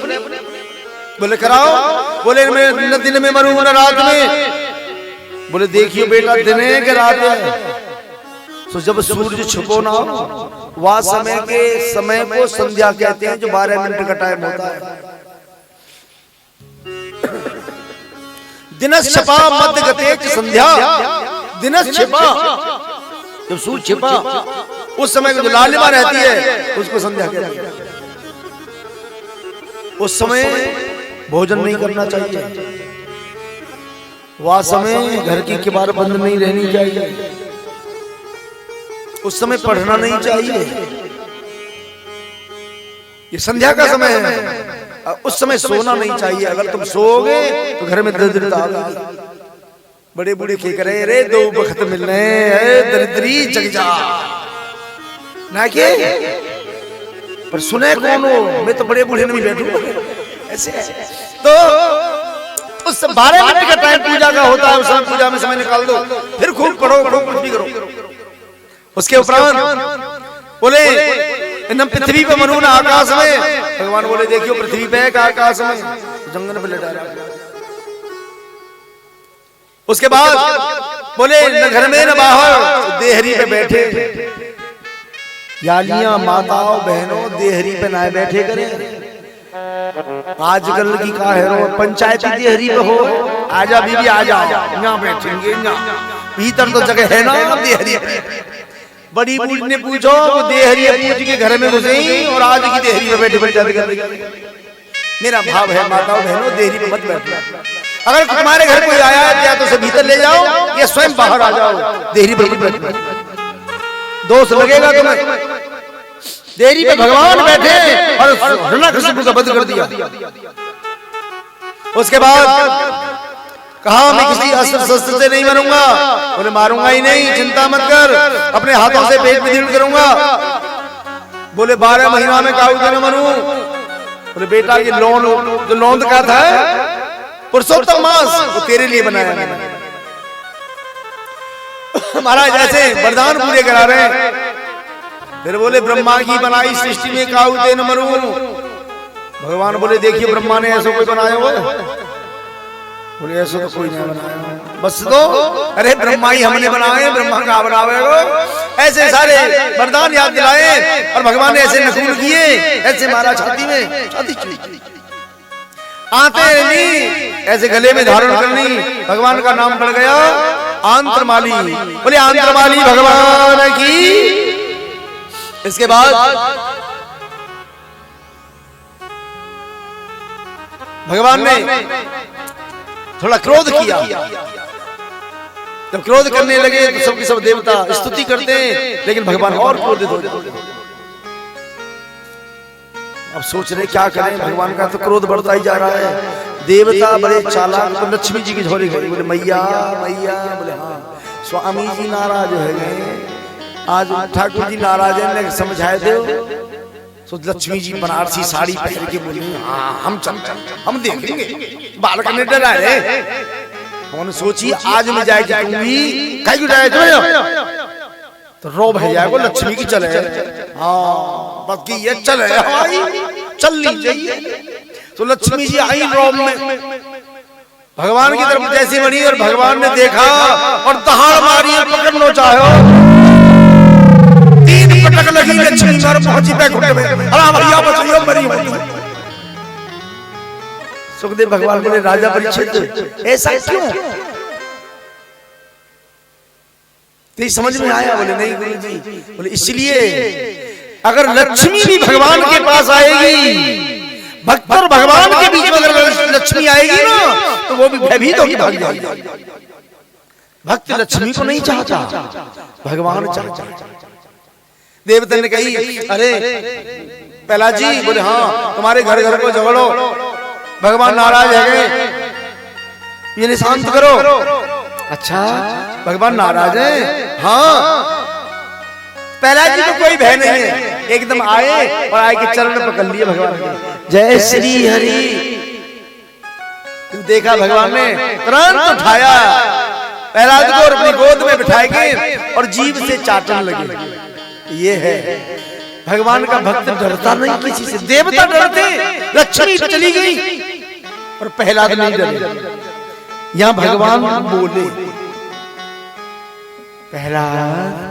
बोले कराओ। बोले मैं न दिन में मरूंगा न रात में। बोले देखियो बेटा दिन है कि रात है, तो जब सूरज छुपो ना वह समय को संध्या कहते हैं, जो 12 मिनट का टाइम होता है। दिनस छिपा मध्य गते संध्या, दिनस छिपा जब सूरज छिपा उस समय जो लालिमा रहती है उसको संध्या कहते हैं। उस समय भोजन नहीं करना चाहिए, वह समय घर की किवाड़ बंद नहीं रहनी चाहिए, उस समय पढ़ना नहीं चाहिए। ये संध्या का समय है, उस समय सोना नहीं चाहिए। अगर तुम सोओगे तो घर में दरिद्रता आ गई। बड़े बूढ़े के करे रे दो वक्त मिलने दरिद्री जग जा ना के, पर सुने कौन हो? मैं तो बड़े बूढ़े नहीं बैठूंगा ऐसे। तो उस 12 मिनट का टाइम पूजा का होता है, उस समय पूजा में समय निकाल दो, फिर खूब पढ़ो, खूब कुछ भी करो। उसके उपरांत बोले न पृथ्वी पे मरू ना आकाश में। भगवान बोले देखियो पृथ्वी पे है आकाश में, जंगल पे लेटा रहा। उसके बाद बोले न घर में न बाहर, देहरी पे बैठे। यालियां माताओं बहनों देहरी पे ना बैठे करे। आजकल की का है रो पंचायती देहरी पे हो, आजा बीबी आजा, यहाँ बैठेंगे यहाँ, भीतर तो जगह है ना देहरी। बड़ी बूढ़ी ने पूछो वो देहरी पूछ के घर में घुसे और आज की देहरी में बैठे बैठे मेरा भाव है माताओं बहनों देहरी में मत बैठना। अगर तुम्हारे घर कोई आया है या तो उसे भीतर ले जाओ या स्वयं बाहर आ जाओ, देहरी पर मत बैठना, दोष लगेगा तुम्हें। देहरी पे भगवान बैठे और हिरण्यकशिपु का वध कर दिया। उसके बाद कहा मैं किसी अस्त्र शस्त्र से नहीं मरूंगा, बोले मारूंगा ही नहीं, चिंता मत कर, अपने हाथों से पेट में दीर्ण करूंगा। बोले 12 महीना में काऊ के न मरूं। बोले बेटा ये जो लौंद का था पुरुषोत्तम मास वो तेरे लिए बनाया मैंने। महाराज ऐसे वरदान पूरे करा रहे हैं। फिर बोले ब्रह्मा की बनाई सृष्टि में काऊ के न मरूं। भगवान बोले देखिए ब्रह्मा ने ऐसा कोई बनाया हुआ है? बोले ऐसा तो कोई नहीं बनाया, बस तो अरे ब्रह्मा ही हमने बनाए, ब्रह्मा का बनावेगा। ऐसे सारे वरदान याद दिलाए और भगवान ने ऐसे नकूल किए, ऐसे मारा छाती में, छाती आते नहीं ऐसे गले में धारण करनी, भगवान का नाम पड़ गया आंत्रमाली। बोले आंत्रमाली भगवान की। इसके बाद भगवान ने थोड़ा क्रोध किया। जब क्रोध करने लगे तो सबके सब देवता स्तुति करते हैं, लेकिन भगवान और क्रोधित हो जाते। अब सोच रहे क्या करें, भगवान का तो क्रोध बढ़ता ही जा रहा है। देवता बड़े चालाक, तो लक्ष्मी जी की झोली गई। बोले मैया मैया, बोले हाँ स्वामी जी नाराज हो गए, आज ठाकुर जी नाराज है, समझाए दो। तो लक्ष्मी जी बनारसी साड़ी पहन के बोली हाँ हम देखेंगे, बालक ने डरा है। हमने सोची आज में जाए तो रो भै जाएगा लक्ष्मी की चले, हाँ बाकी ये चले चलनी चाहिए। तो लक्ष्मी जी आई रोब में, भगवान की तरफ जैसी बनी और भगवान ने देखा और दहाड़ मारी, पकड़ना चाहे पटक लगी लक्ष्मी पर पहुंची बैकुंठ में। अरे भैया बचाइयो मरी होती। सुखदेव भगवान बोले राजा परीक्षित ऐसा क्यों? तेरी समझ में आया? बोले नहीं गुरुजी। बोले इसलिए अगर लक्ष्मी भी भगवान के पास आएगी, भक्त और भगवान के बीच में अगर लक्ष्मी आएगी ना तो वो भी भयभीत होकर भाग जाएगी। भक्त लक्ष्मी को नहीं चाहता, भगवान चाहता। देवता ने कही अरे पहला जी। बोले हाँ तुम्हारे घर घर को झगड़ो, भगवान नाराज है, ये शांत करो। अच्छा भगवान नाराज है? हाँ। पहला जी को कोई भय नहीं है, एकदम आए और आए के चरण पकड़ लिए भगवान के, जय श्री हरि। देखा भगवान ने तुरंत उठाया पहला जी को अपनी गोद में बिठाएंगे और जीभ से चाटने लगे। ये है भगवान का भक्त डरता नहीं किसी से। देवता डरते, लक्ष्मी चली गई और प्रहलाद नहीं डरे। यहां भगवान बोले प्रहलाद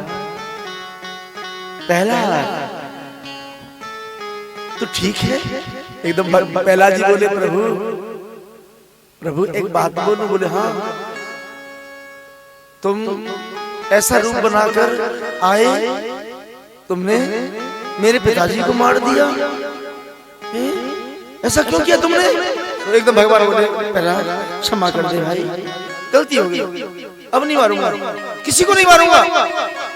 तो ठीक है एकदम। प्रहलाद जी बोले प्रभु एक बात बोलो। बोले हाँ तुम ऐसा रूप बनाकर आए, तुमने मेरे पिताजी को मार दिया, ऐसा क्यों किया तुमने? तो एकदम भगवान बोले पहला क्षमा कर दे भाई, गलती हो गई, अब नहीं मारूंगा, किसी को नहीं मारूंगा।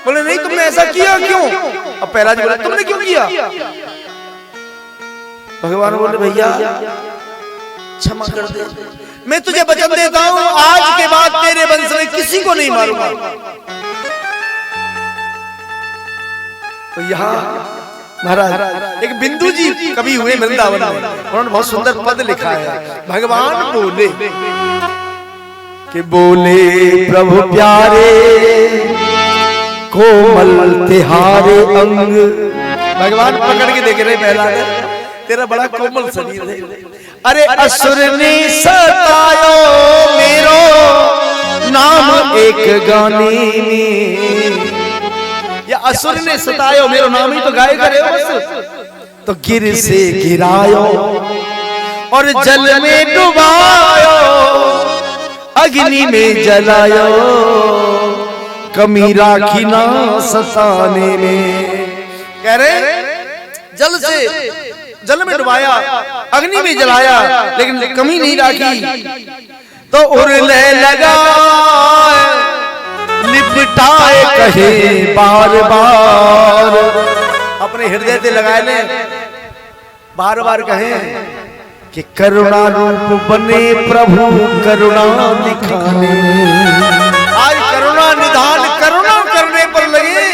बोले नहीं तुमने ऐसा किया क्यों? अब पहला जी बोले तुमने क्यों किया? भगवान बोले भैया क्षमा कर दे, मैं तुझे वचन देता हूं आज के बाद तेरे वंश में किसी को नहीं मारूंगा। तो यहाँ महाराज एक बिंदु जी कभी हुए वृंदावन में, उन्होंने बहुत सुंदर पद लिखा है। भगवान बोले कि बोले प्रभु प्यारे कोमल तिहारे अंग। भगवान पकड़ के देख रहे पहला तेरा बड़ा कोमल शरीर है। अरे असुर ने सतायो मेरो नाम एक गाने में, या असुर ने सतायो मेरो नाम ही तो गाय करे बस। तो गिर से गिरायो और जल में डुबायो, अग्नि में जलायो, कमी राखी ना सताने में। कह रहे जल में डुबाया, अग्नि में जलाया, लेकिन कमी नहीं राखी। तो उड़ने लगा लिपटाए कहे बार बार, अपने हृदय से लगाए ले बार बार कहे कि करुणा रूप बने प्रभु करुणा दिखाने। आज करुणा निधान करुणा करने पर लगे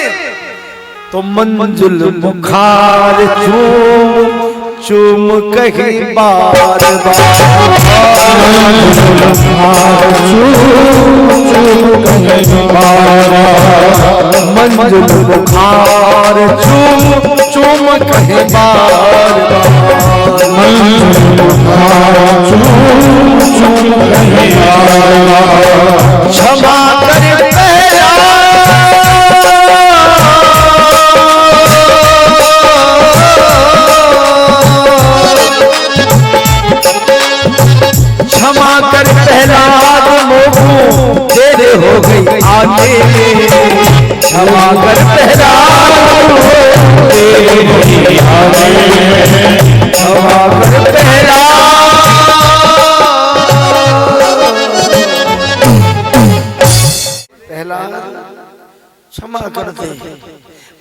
तो मंजुल मुखार चूम चूम कहे बार बार, मंजुल मुखार चूम चूम कहे बार बार, क्षमा कर पहला क्षमा कर प्रहलाद मोहू तेरे हो गई आने, क्षमा कर प्रहलाद तेरे हो गई आने, क्षमा कर प्रहलाद। क्षमा कर दे,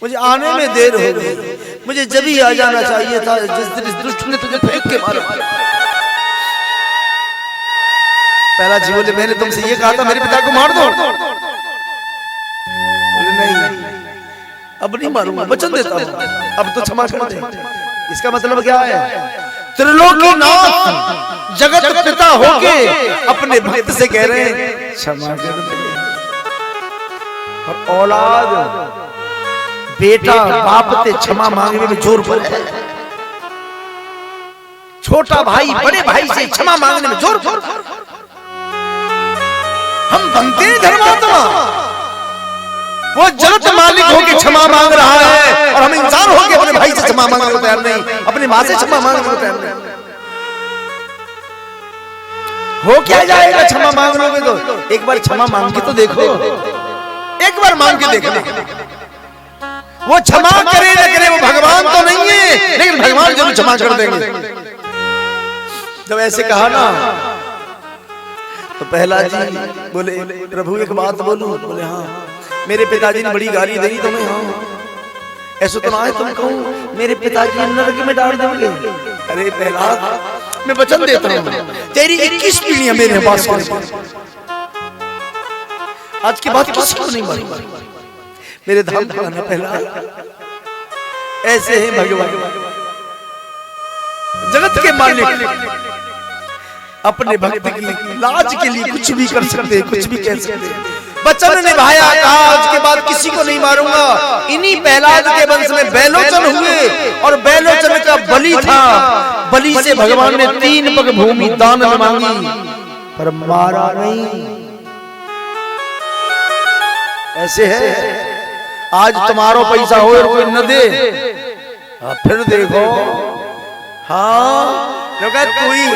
मुझे आने में देर हो गई, मुझे जब ही आ जाना चाहिए था जिस दिन इस दुष्ट ने तुझे फेंक के मारा। पहला जी बोले मैंने तुमसे ये कहा था मेरे पिता को मार दो। नहीं, अब नहीं मारूंगा, वचन देता हूं, अब तो क्षमा कर दे। इसका मतलब क्या है? त्रिलोकीनाथ जगत पिता होके अपने भक्त से कह रहे हैं क्षमा कर दे। और औलाद बेटा बाप से क्षमा मांगने में जोर पर है, छोटा भाई बड़े भाई से क्षमा मांगने में जोर पर। हम बनते हैं धर्मात्मा, वो जगत मालिक होके क्षमा मांग रहा है और हम इंसान होके अपने भाई से क्षमा मांगने को तैयार नहीं, अपनी मां से क्षमा मांगने को तैयार नहीं। हो क्या जाएगा क्षमा मांग लोगे तो? एक बार क्षमा मांग के तो देखो, एक बार मांग के देखो। वो क्षमा करे न करे वो भगवान तो नहीं है, लेकिन भगवान जरूर क्षमा कर देंगे। जब ऐसे कहा ना तो पहला जी बोले प्रभु एक बात बोलूं? बोले हाँ। मेरे पिताजी ने बड़ी गाली दी तुम्हें? हाँ। ऐसा तो ना है तुम कहूं मेरे पिताजी नरक में डाल देंगे? अरे पहला मैं वचन देता हूं तेरी 21 पीढ़ियां मेरे पास आज के बाद किसी को नहीं मारूंगा। मेरे धाम का ना पहला ऐसे है भगवान जगत के मालिक, अपने भक्त की लाज के लिए कुछ भी कर सकते, कुछ भी कह सकते। वचन निभाया, कहा आज के बाद किसी को नहीं मारूंगा। इन्हीं प्रहलाद के वंश में बैलोचन हुए और बैलोचन का बलि था। बलि से भगवान ने 3 पग भूमि दान मांगी पर मारा नहीं। ऐसे है आज तुम्हारो पैसा हो और कोई न दे, फिर देखो हाँ तू ही।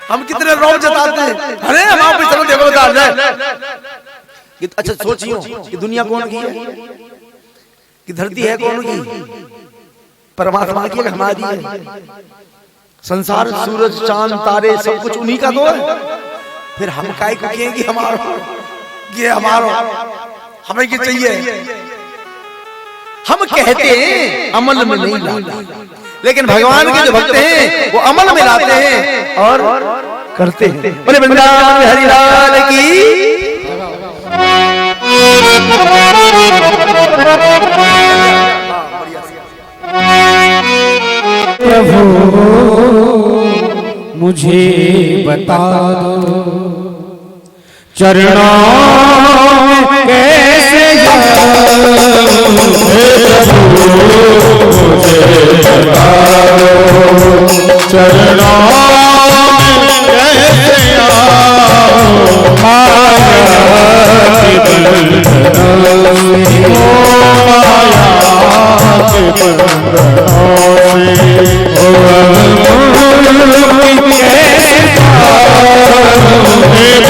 हम कितने रोब जताते हैं, अरे हम आप चलो देखो बता दे। अच्छा सोचियो कि दुनिया कौन की है, कि धरती है कौन की? परमात्मा की है, हमारी है। संसार सूरज चांद तारे सब कुछ उन्हीं का तो है। फिर हम काय को कहेंगे हमारा, ये हमारा, हमें ये चाहिए। हम कहते हैं अमल में नहीं लाते, लेकिन भगवान के जो भक्त हैं वो अमल में लाते हैं और करते हैं। बोले वृंदावन हरि लाल की। प्रभु मुझे बता दो चरणों में कैसे चरणों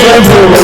प्रभु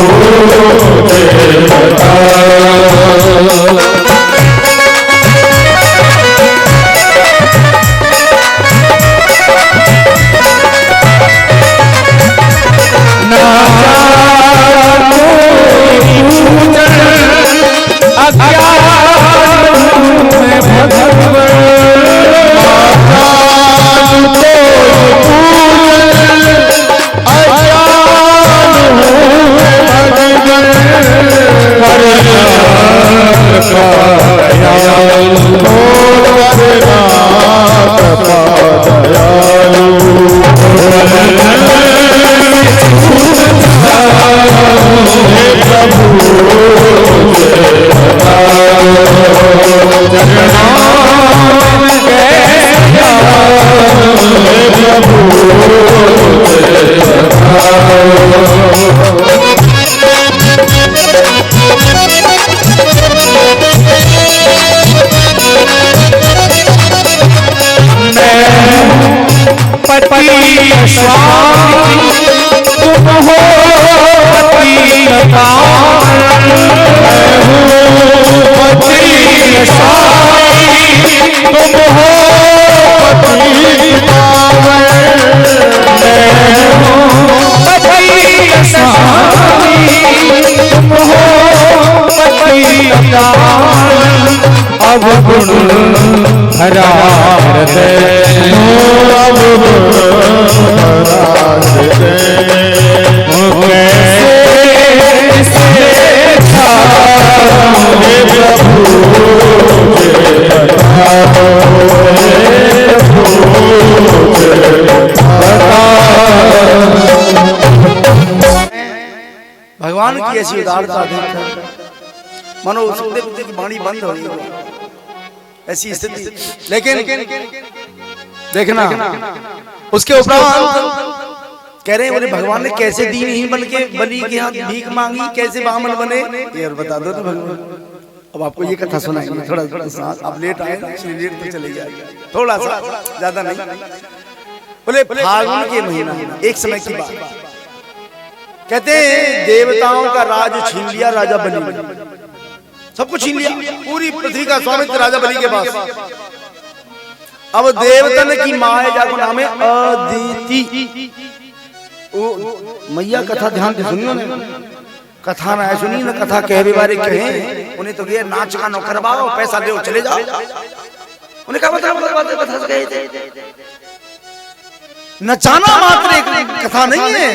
स्वामी तुम हो पति पावन, पति स्वामी तुम हो पति पावन, पति स्वामी तुम हो पति पावन, अब गुण भरा हृदय, अब गुण भरा हृदय, भगवान की ऐसी उदारता देखकर मानो उसके पुत्र की वाणी बंद हो गई, ऐसी स्थिति। लेकिन देखना उसके उपरांत कह रहे हैं बोले भगवान ने कैसे दीनहीन बन के बलि के हाथ भीख मांगी, कैसे बामन बने, ये और बता दो तो भगवान। अब आपको ये कथा सुनाएंगे, थोड़ा सा आप लेट आए इसलिए लेट तो चले जाएगा, थोड़ा सा ज्यादा नहीं। बोले फागुन के महीना एक समय की बात, कहते हैं देवताओं का राज छीन लिया राजा बलि, सब कुछ छीन लिया, पूरी पृथ्वी का स्वामित्व राजा बलि के पास। अब देवतन की माया जाको नाम है अदिति, मैया कथा ध्यान से सुनियो ने, कथा ना सुनी ना कथा कहवे बारे कहे, उन्हें तो गया नाच का नौकर करवाओ, पैसा दो चले जाओ, उन्हें कहा मतलब कथा से कहे थे नचाना मात्र एक कथा नहीं है,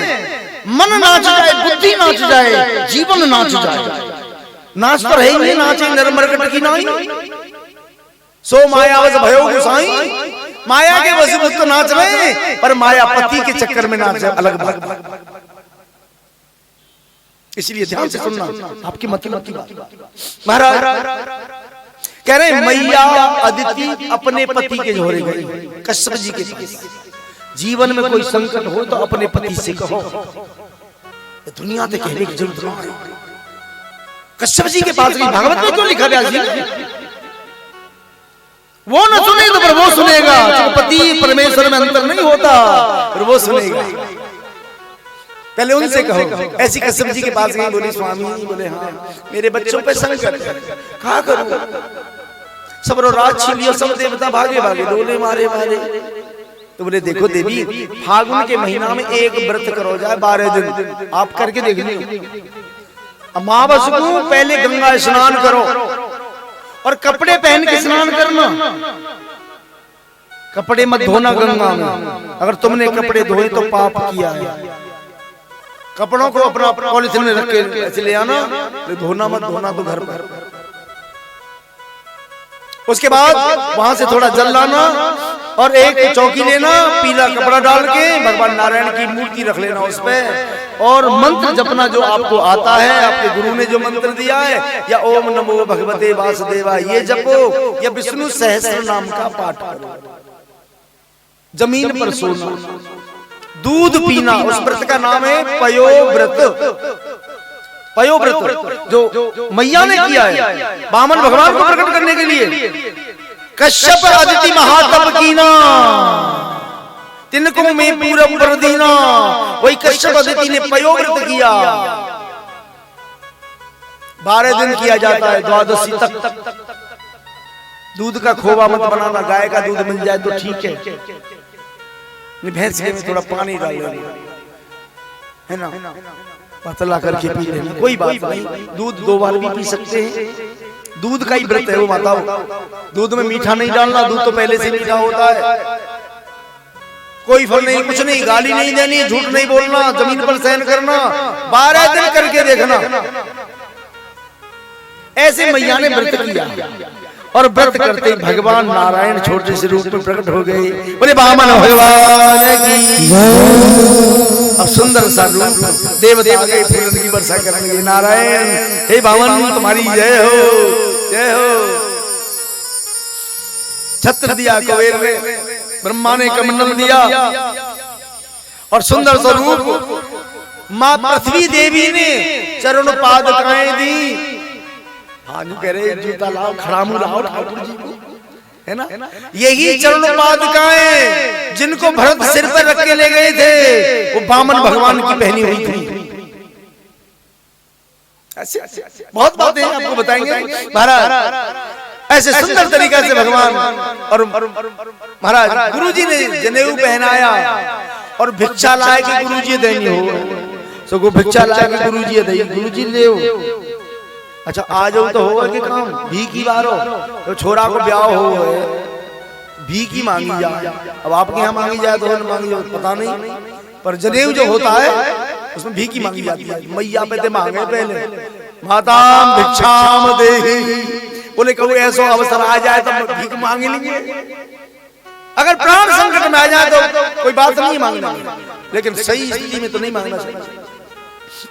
मन नाच जाए, बुद्धि नाच जाए, जीवन नाच जाए, नाच तो है ही नाचे नर मरकट की नाई, सो मायावश भयो गुसाई, माया के वश तो नाच रहे पर माया पति के चक्कर में नाच अलग बात। इसलिए ध्यान से सुनना, आपकी मत की बात। महाराज कह रहे हैं मैया अदिति अपने पति के जोड़े गई कश्यप जी के पास, जीवन में कोई संकट हो तो अपने पति से कहो, दुनिया से कहने की जरूरत नहीं। कश्यप जी के पास भागवत में क्यों लिखा गया जी, वो न सुने तो पर वो सुनेगा, पति परमेश्वर में अंतर नहीं होता, पर वो सुनेगा। पहले उनसे कहो, ऐसी कश्यप जी के पास गई, बोली स्वामी, बोले हाँ मेरे बच्चों पे संकट, क्या करूं, सब राज छीन लिया, सब देवता भागे भागे, डोले मारे मारे। तो बोले देखो देवी, फागुन के महीना में एक व्रत करो जाए 12 दिन, आप करके देख लीजिए। अमावस को पहले गंगा स्नान करो और कपड़े पहन के स्नान करना, कपड़े मत धोना गंगा में, अगर तुमने कपड़े धोए तो पाप किया है। कपड़ों को अपना पॉलिथीन में रख के ऐसे ले आना, धोना मत, धोना तो घर पर। उसके बाद वहां से थोड़ा जल लाना और एक चौकी लेना, पीला कपड़ा डाल के भगवान नारायण की मूर्ति रख लेना उस पे, और मंत्र जपना जो आपको आता है, आपके गुरु ने जो मंत्र दिया है, या ओम नमो भगवते वासुदेवा ये जपो, या विष्णु सहस्त्र नाम का पाठ करो। जमीन पर सोना, दूध पीना, उस व्रत का नाम है पयोव्रत। पयोव्रत जो मैया ने किया है वामन भगवान को प्रकट करने के लिए, कश्यप अदिति महातप कीना, तिनको में पूरब पर दीना, वही कश्यप अदिति ने पयोव्रत किया। 12 दिन किया जाता है, द्वादशी तक। दूध का खोवा मत बनाना, गाय का दूध मिल जाए तो ठीक है, भैंस के में थोड़ा पानी डाल लेना, है ना, पतला करके पी लेना, कोई बात नहीं। दूध 2 बार भी पी सकते हैं, दूध का ही व्रत है वो माताओं। दूध में मीठा नहीं डालना, दूध तो पहले से मीठा होता है। कोई फल नहीं, कुछ नहीं, गाली नहीं देनी, झूठ नहीं बोलना, जमीन पर सहन करना, 12 दिन करके देखना। ऐसे मैया ने व्रत किया, और व्रत करते भगवान नारायण छोटे से रूप में प्रकट हो गए। बोले वामन भगवान की। अब सुंदर सा रूप, देवता गए फूलन की वर्षा करेंगे, नारायण हे वामन तुम्हारी जय हो, जय हो। छत्र दिया कुबेर ने, ब्रह्मा ने कमंडल दिया, और सुंदर स्वरूप मां पृथ्वी देवी ने चरण पादुकाएं दी। हाँ कह रहे जूता लाओ, खड़ामू लाओ ठाकुर जी को, है ना? यही चरणोपादुकाएं जिनको भरत सिर पर रख के ले गए थे, वो वामन भगवान की पहनी हुई थी। बहुत बातें आपको बताएंगे महाराज। ऐसे सुंदर तरीके से भगवान और महाराज गुरुजी ने जनेऊ पहनाया और भिक्षा लाए कि गुरुजी देनी हो, सो को भिक्षा लाए कि गुरुजी दे, गुरुजी ले। अच्छा आ जाओ तो होगा कि काम भी की बार हो, तो छोरा को ब्याह हो भी की मांगी जाए। अब आपके यहाँ मांगी जाए तो मांगी जाए पता नहीं, पर जनेऊ जो होता है उसमें भी की मांगी जाती है। मैया पे मांगे पहले माता भिक्षाम देहि, बोले कभी ऐसा अवसर आ जाए तो भीख मांग लेंगे। अगर प्राण संकट में आ जाए तो कोई बात नहीं मांगना, लेकिन सही स्थिति में तो नहीं मांगना चाहिए।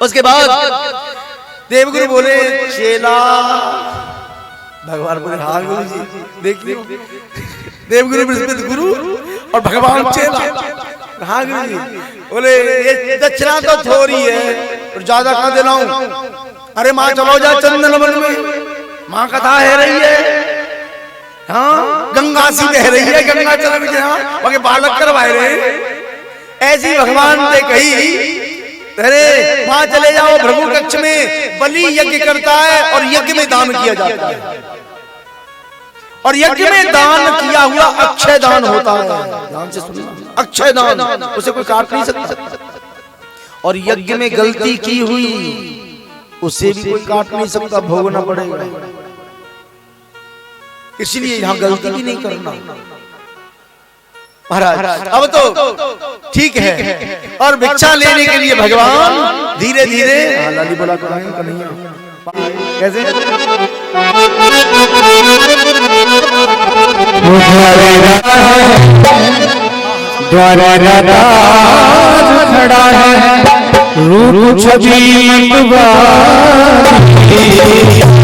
उसके बाद देवगुरु बोले चेला, भगवान बोले हाँ गुरु जी देखिए, देवगुरु बृहस्पति गुरु और भगवान चेला। हाँ गुरु जी बोले ये दक्षिणा तो थोड़ी है, तो ज्यादा कहाँ दिलाऊं? अरे माँ चलो जा चंदन वन में, माँ कथा है रही है, हाँ गंगा सी बह रही है, गंगा चल बाकी बालक करवाए रहे। ऐसी भगवान ने कही, अरे वहां चले जाओ भृगु कक्ष में बलि यज्ञ करता है और यज्ञ में दान किया जाता है, और यज्ञ में दान किया हुआ अक्षय दान होता है। ध्यान से सुनना, अक्षय दान उसे कोई काट नहीं सकता। और यज्ञ में गलती की हुई उसे भी कोई काट नहीं सकता, भोगना पड़ेगा। इसलिए यहाँ गलती भी नहीं करना महाराज। अब तो ठीक है। और भिक्षा लेने के लिए भगवान धीरे धीरे लाली बोला कैसे द्वारा खड़ा है रूप छवि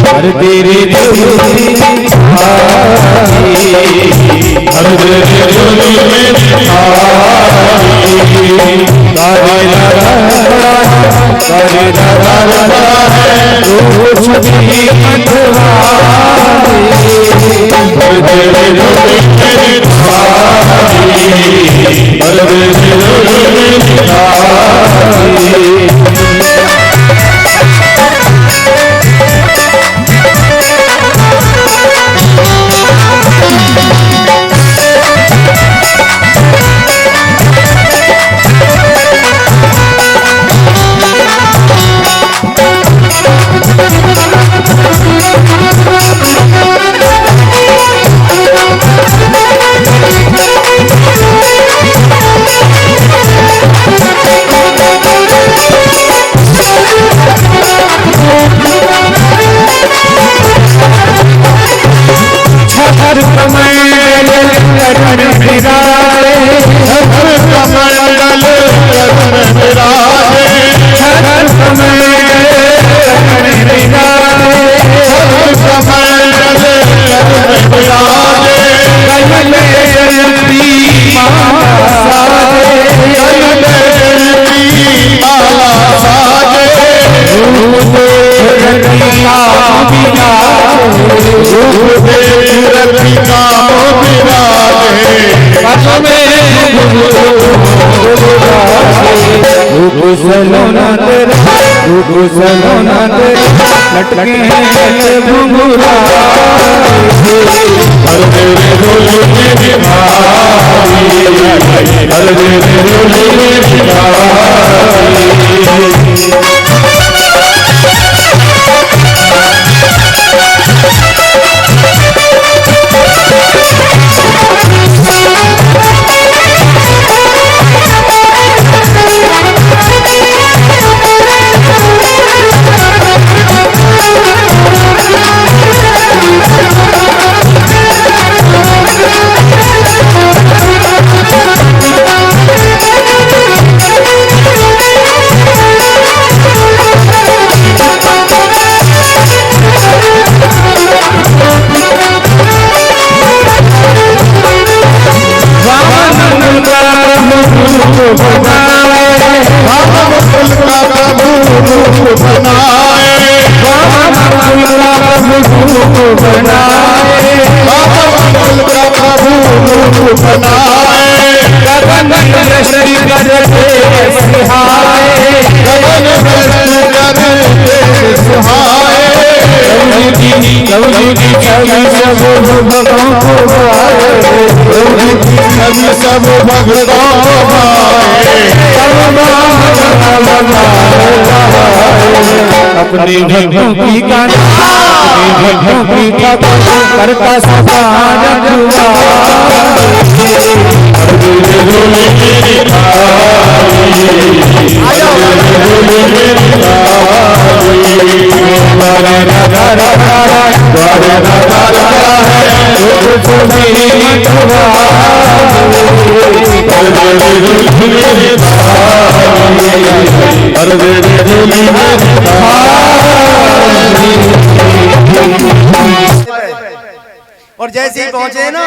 हर तेरे लटके हैं घुंघरा सिहाए गगन कर सुहाए प्रभु की छवि सब भक्तों को भाए प्रभु की छवि सब भक्तों को भाए अपने भक्तों की गाना अपने भक्तों की खबर करता सदा रखुआ और जैसे ही पहुंचे ना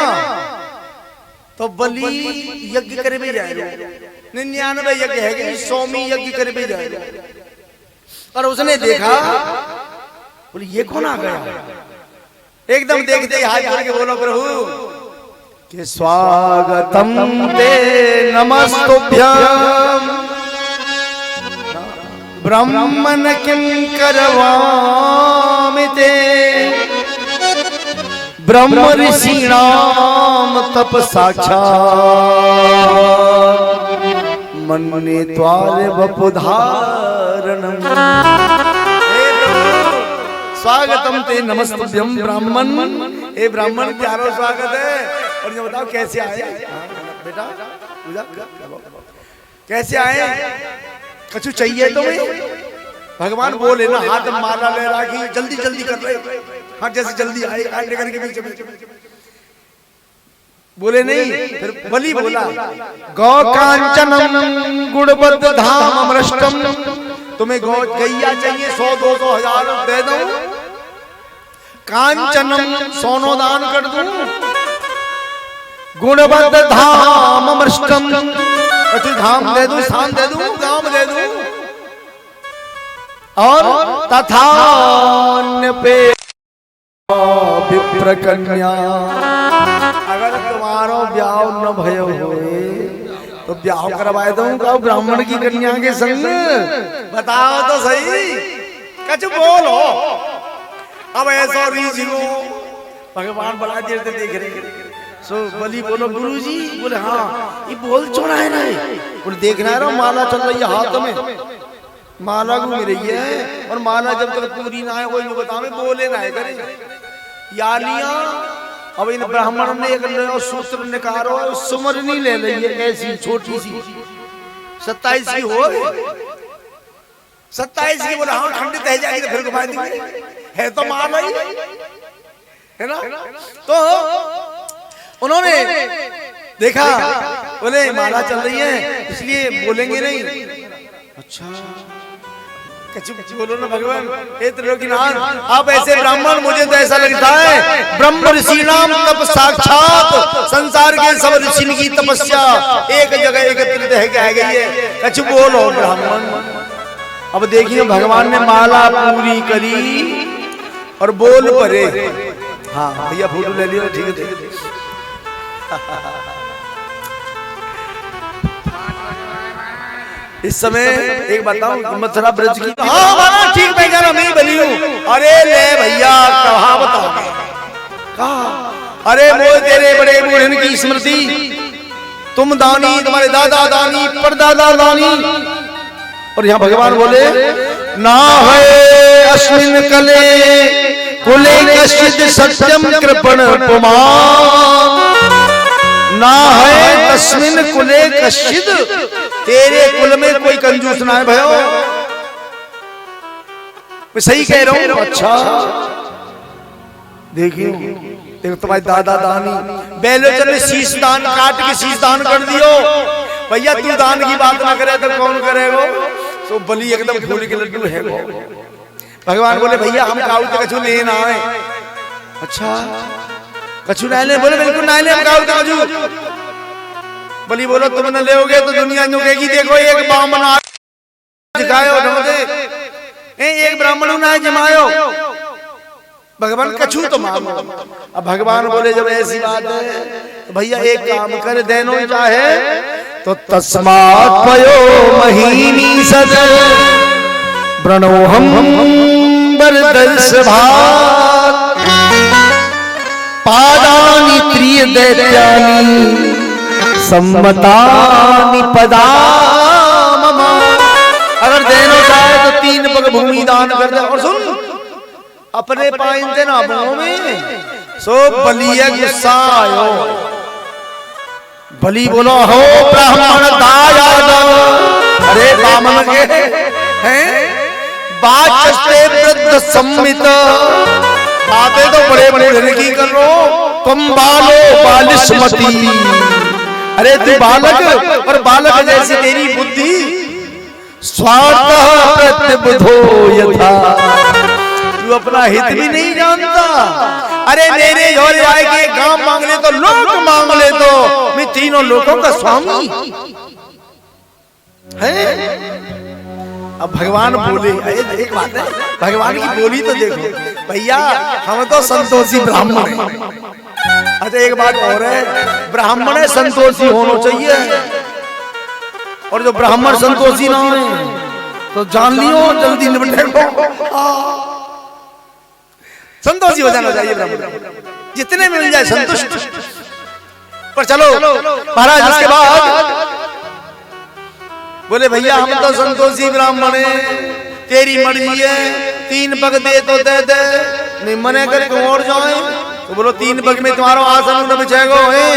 तो बलि यज्ञ करे भी जाए 99 यज्ञ है कि 100वीं यज्ञ करे भी जाए और उसने देखा बोले ये कौन आ गया एकदम देखते ही हाथ जोड़ के बोलो प्रभु कि स्वागतम ते नमस्तुभ्यं ब्रह्मन किं करवामि ते ब्रह्म ऋषीणाम तप साक्षात् मन्ये त्वारे वपुधारणम स्वागतम ते नमस्तुभ्यं ब्राह्मण हे ब्राह्मण प्यारा स्वागत है और ये बताओ कैसे आए बेटा पूजा कैसे आए कछु चाहिए तुम्हें भगवान बोले ना हाथ में माला ले राखी जल्दी जल्दी कर रहे हाँ जैसे जल्दी आए काटने के बीच में बोले नहीं फिर बलि बोला गौ कांचनम गुणबद्ध धाम अमृष्टम तुम्हें गौ गैया चाहिए 100 200 1000 दे दूं कांचनम सोनो दान कर दूं गुणबद्ध धाम अमृष्टम कछु धाम दे दूं स्थान दे दूं गांव दे दूं और तथा पे विप्र कन्या अगर तुम्हारो ब्याह न भयो होए तो ब्याह करवाए दूंगा ब्राह्मण की कन्या के संग बताओ तो सही कछ बोलो अब ऐसा रीझ लो भगवान बड़ा देर से देख रहे सो बलि बोलो गुरुजी बोले हाँ ये बोल चुना है ना बोले देखना है माला चल रही है हाथ में माला घूम रही है और माला जब तक पूरी ना है कोई बतावे बोले ना है करे या लिया अब इन ब्राह्मण ने एक सूत्र निकालो सुमरनी ले ली है ऐसी छोटी सी 27 की हो 27 की बोले हाँ खंडित है जाएगी तो फिर घुमा देंगे है तो माला ही है ना तो उन्होंने देखा बोले माला चल रही है इसलिए बोलेंगे नहीं अच्छा बोलो ना भगवान हे त्रिलोकीनाथ आप ऐसे ब्राह्मण मुझे तो ऐसा लगता है ब्रह्म ऋषि नाम तप साक्षात संसार के सब ऋषि की तपस्या एक जगह एकत्रित है कह गई है कछु बोलो ब्राह्मण अब देखिए भगवान ने माला पूरी करी और बोल पड़े हाँ भैया फोटो ले लियो ठीक है इस समय एक बताऊं मथुरा ब्रज की हाँ माना ठीक मैं कह रहा मैं बली हूँ अरे ले भैया कहा बताओ कहा अरे वो तेरे बड़े बूढ़न की स्मृति तुम दानी तुम्हारे दादा दानी परदादा दानी और यहाँ भगवान बोले ना है अस्मिन कले कुले कश्चित सत्यम कृपण पुमान ना है तस्मिन कुले कश्चित तेरे कुल में कोई कंजूस ना है भयो मैं सही कह रहा हूं अच्छा देखिए देखो तुम्हारे दादा दानी बेलोचन ने शीश दान काट के शीश दान कर दियो भैया तू दान की बात ना करे तो कौन करेगा तो बलि एकदम फूल के लड्डू है भगवान बोले भैया हम काऊ कछु लेना है अच्छा कछु ना ले बोले बिल्कुल ना ले हम काऊ कछु बलि बोलो तुम न लेओगे तो दुनिया नुकेगी देखो एक ब्राह्मण दिखायो एक ब्राह्मण ना जमायो भगवान कछु तो मानो अब भगवान बोले जब ऐसी बात है तो भैया एक काम कर देनो चाहे तो तस्मात् पयो महीनी सद व्रणोहम बरदर्श भाग पादानि त्रिय दैत्यानि सम्मतानि पदाम। अगर देना चाहे तो 3 पग भूमि दान कर दे। और सुन, अपने पाइंदे ना भूमि सो बलिया गुस्सा आयो। बलि बोलो हो ब्राह्मण दायाद। अरे बामन के हैं बाचस्ते वृद्ध सम्मित। बातें तो बड़े बड़े की कर रो, तुम बालो बालिशमती। अरे तू बालक और बालक जैसी तेरी बुद्धि स्वार्थ प्रतिबुधो यथा। तू अपना हित भी नहीं जानता। अरे मेरे झोले आए के गांव मांग ले तो लोग मांग ले तो मैं तीनों लोगों का स्वामी है। अब भगवान बोले, एक बात है, भगवान की बोली तो देखो भैया, हम तो संतोषी ब्राह्मण हैं। अच्छा एक बात और है, ब्राह्मण है संतोषी होना चाहिए, और जो ब्राह्मण संतोषी ना हो तो जान लियो जल्दी निपटे को। संतोषी हो जाना चाहिए ब्राह्मण, जितने मिल जाए संतुष्ट। पर चलो महाराज इसके बाद बोले भैया हम तो संतोषी ब्राह्मण है, तेरी मर्जी है, 3 पग दे तो दे दे, नहीं मने कर और जाए तो बोलो 3 पग में तुम्हारा आसन न बिछेगो है।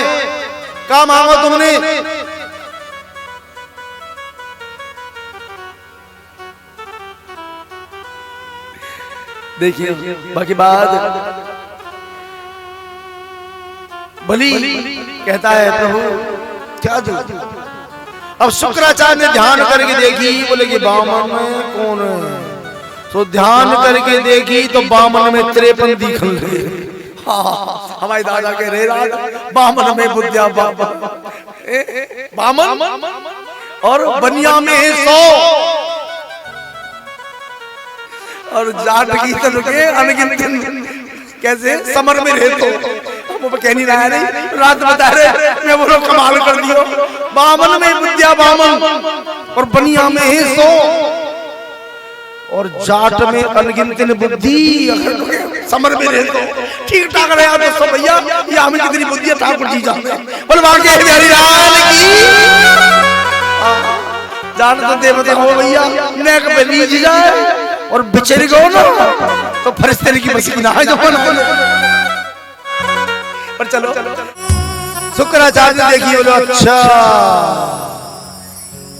क्या मांगो तुमने? देखिए बाकी बात बलि कहता है प्रभु क्या दो। अब शुक्राचार्य ने ध्यान करके देखी, बोले कि बामन में कौन है? तो ध्यान करके देखी तो बामन में 53 दिख रहे। हमारे दादा कह रहे बामन में बुद्धिया बामन और बनिया में 100 और जाट की के अनगिनत कैसे समर में रहे तो वो कह नहीं रहा नहीं, रात बता रहे मैं बोलो कमाल कर दियो। बामन में विद्या बामन और बनिया में 100 और जाट में अनगिनत बुद्धि। समर में रहे तो ठीक ठाक रहा दोस्तों भैया, ये हमें कितनी बुद्धि है ठाकुर जी जानते। बोल वाके हरियाली लाल की जान तो देवते हो भैया, नेक पे लीज जाए और बिचर गो ना तो फरिश्ते की मशीन आ जो बना। पर चलो शुक्राचार्य ने देखी, बोलो अच्छा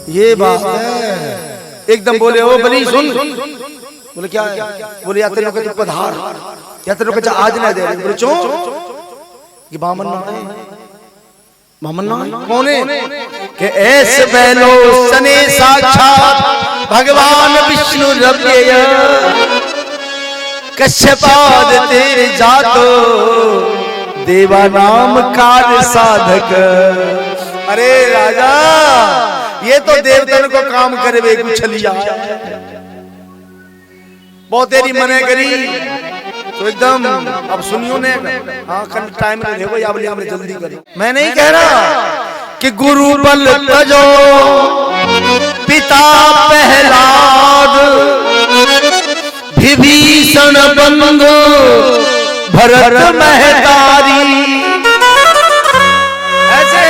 ये बात है। एकदम बोले ओ बलि सुन। बोले क्या है? बोले या तेरे को पधार, या तेरे को आज ना दे। बोले क्यों? ये बामन ना है, बामन ना है कौन है? कि ऐसे बैलो सने साक्षात भगवान विष्णु रव्यय कश्यपाद तेरे जातो देवा नाम कार्य साधक। अरे राजा ये तो देवतन को काम करे वे कुछ लिया बहुत तेरी मने करी तो एकदम। अब सुनियो ने हाँ कल टाइम में देखो या बोले जल्दी करो। मैं नहीं कह रहा कि गुरु बल तजो पिता प्रहलाद विभीषण बंधु भरत महतारी। ऐसे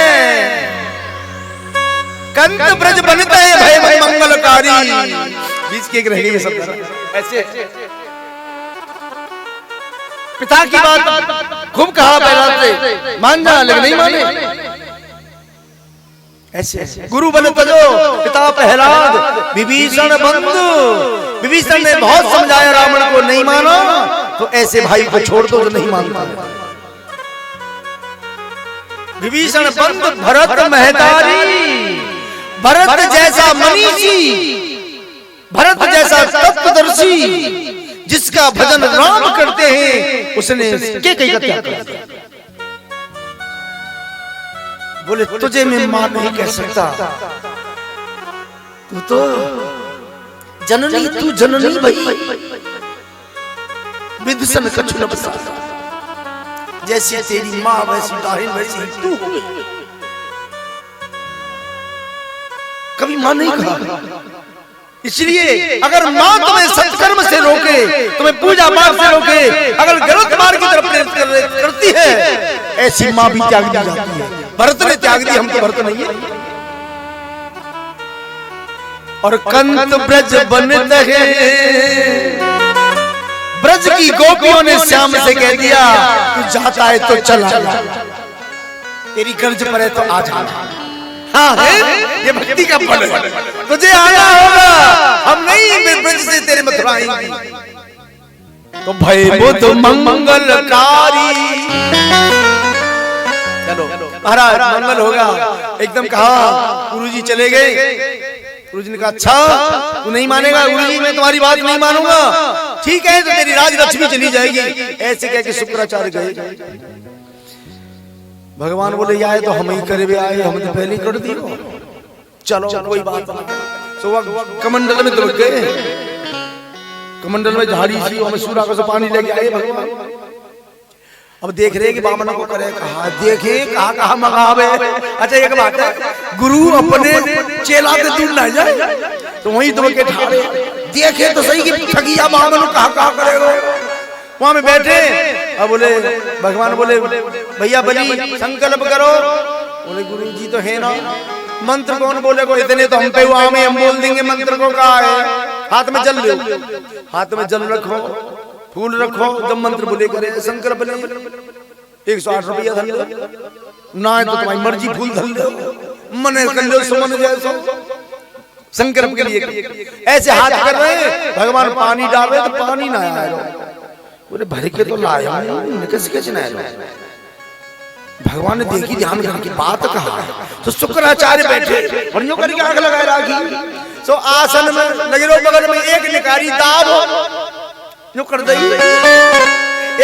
कंत ब्रज बनते हैं भय मंगलकारी। बीच के रह गए सब ऐसे। पिता की बात खूब कहा पहला से, मान जा लेकिन नहीं माने। ऐसे गुरु बल तजो पिता प्रहलाद विभीषण बंधु। विभीषण ने बहुत समझाया रावण को, नहीं मानो तो ऐसे भाई को छोड़ दो जो नहीं मानता। विभीषण बंधु भरत महतारी। भरत जैसा मनीषी, भरत जैसा तत्वदर्शी जिसका भजन राम करते हैं उसने के कई त्याग कर दिया। बोले तुझे मैं मां नहीं कह सकता, तू तो जननी, तू जननी भाई विदुषण कछु न बसा। जैसी तेरी मां वैसी दाहिन वैसी तू। कभी मां नहीं कहा। इसलिए अगर मां तुम्हें सत्कर्म से रोके, तुम्हें पूजा पाठ से रोके, अगर गलत मार्ग की तरफ प्रेरित करती है, ऐसी मां भी त्याग दी जाती है। भरत ने त्याग दी, हम तो भरत नहीं है। और कंत ब्रज बनते हैं, ब्रज की गोपियों ने श्याम से कह दिया तू जाता है तो चला जा, तेरी गर्ज पर है तो आ जा। हाँ है, ये भक्ति का फल है, तुझे आना होगा, हम नहीं ब्रज से तेरे मथुरा आएंगे। तो भय बुध मंगलकारी, चलो महाराज मंगल होगा। एकदम कहा, गुरुजी चले गए। गुरुजी ने कहा अच्छा तू नहीं मानेगा गुरुजी, मैं तुम्हारी बात नहीं मानूंगा, ठीक है तो तेरी राज लक्ष्मी चली जाएगी। ऐसे कह के शुक्राचार्य गए। भगवान बोले आए तो हम ही करे आए, हम तो पहले कर दी, चलो कोई बात नहीं। तो कमंडल में दौड़ गए, कमंडल में झाड़ी सी, हमें सूरा का पानी लेके आए भगवान। अब देख रहे कि बामन को करे, कहा देखे कहा कहा मगावे। अच्छा एक बात है, गुरु अपने चेला के दूर ना जाए, तो वहीं दो के ठाड़े देखे तो सही कि ठगिया बामन कहा कहा करेगा। वहां में बैठे, अब बोले भगवान बोले भैया बलि संकल्प करो। बोले गुरु जी तो है ना, मंत्र कौन बोले को, इतने तो हम पे हुआ में हम बोल देंगे मंत्र को। कहा है हाथ में जल लो, हाथ में जल रखो, फूल रखो, जब मंत्र बोले करे शंकर बोले 108 रुपया धन लो, ना तो तुम्हारी मर्जी फूल धन लो, मन कर लो सुमन जैसो शंकर के लिए। ऐसे हाथ कर रहे, भगवान पानी डाले तो पानी ना आया। बोले भर के तो लाया कैसे ना भगवान ने देखी ध्यान करके बात कहा है। तो शुक्राचार्य बैठे बढ़िया करके आग लगाए राखी। तो आसन में लगे रहो, बगल में एक निकारी दाब जो कर दी,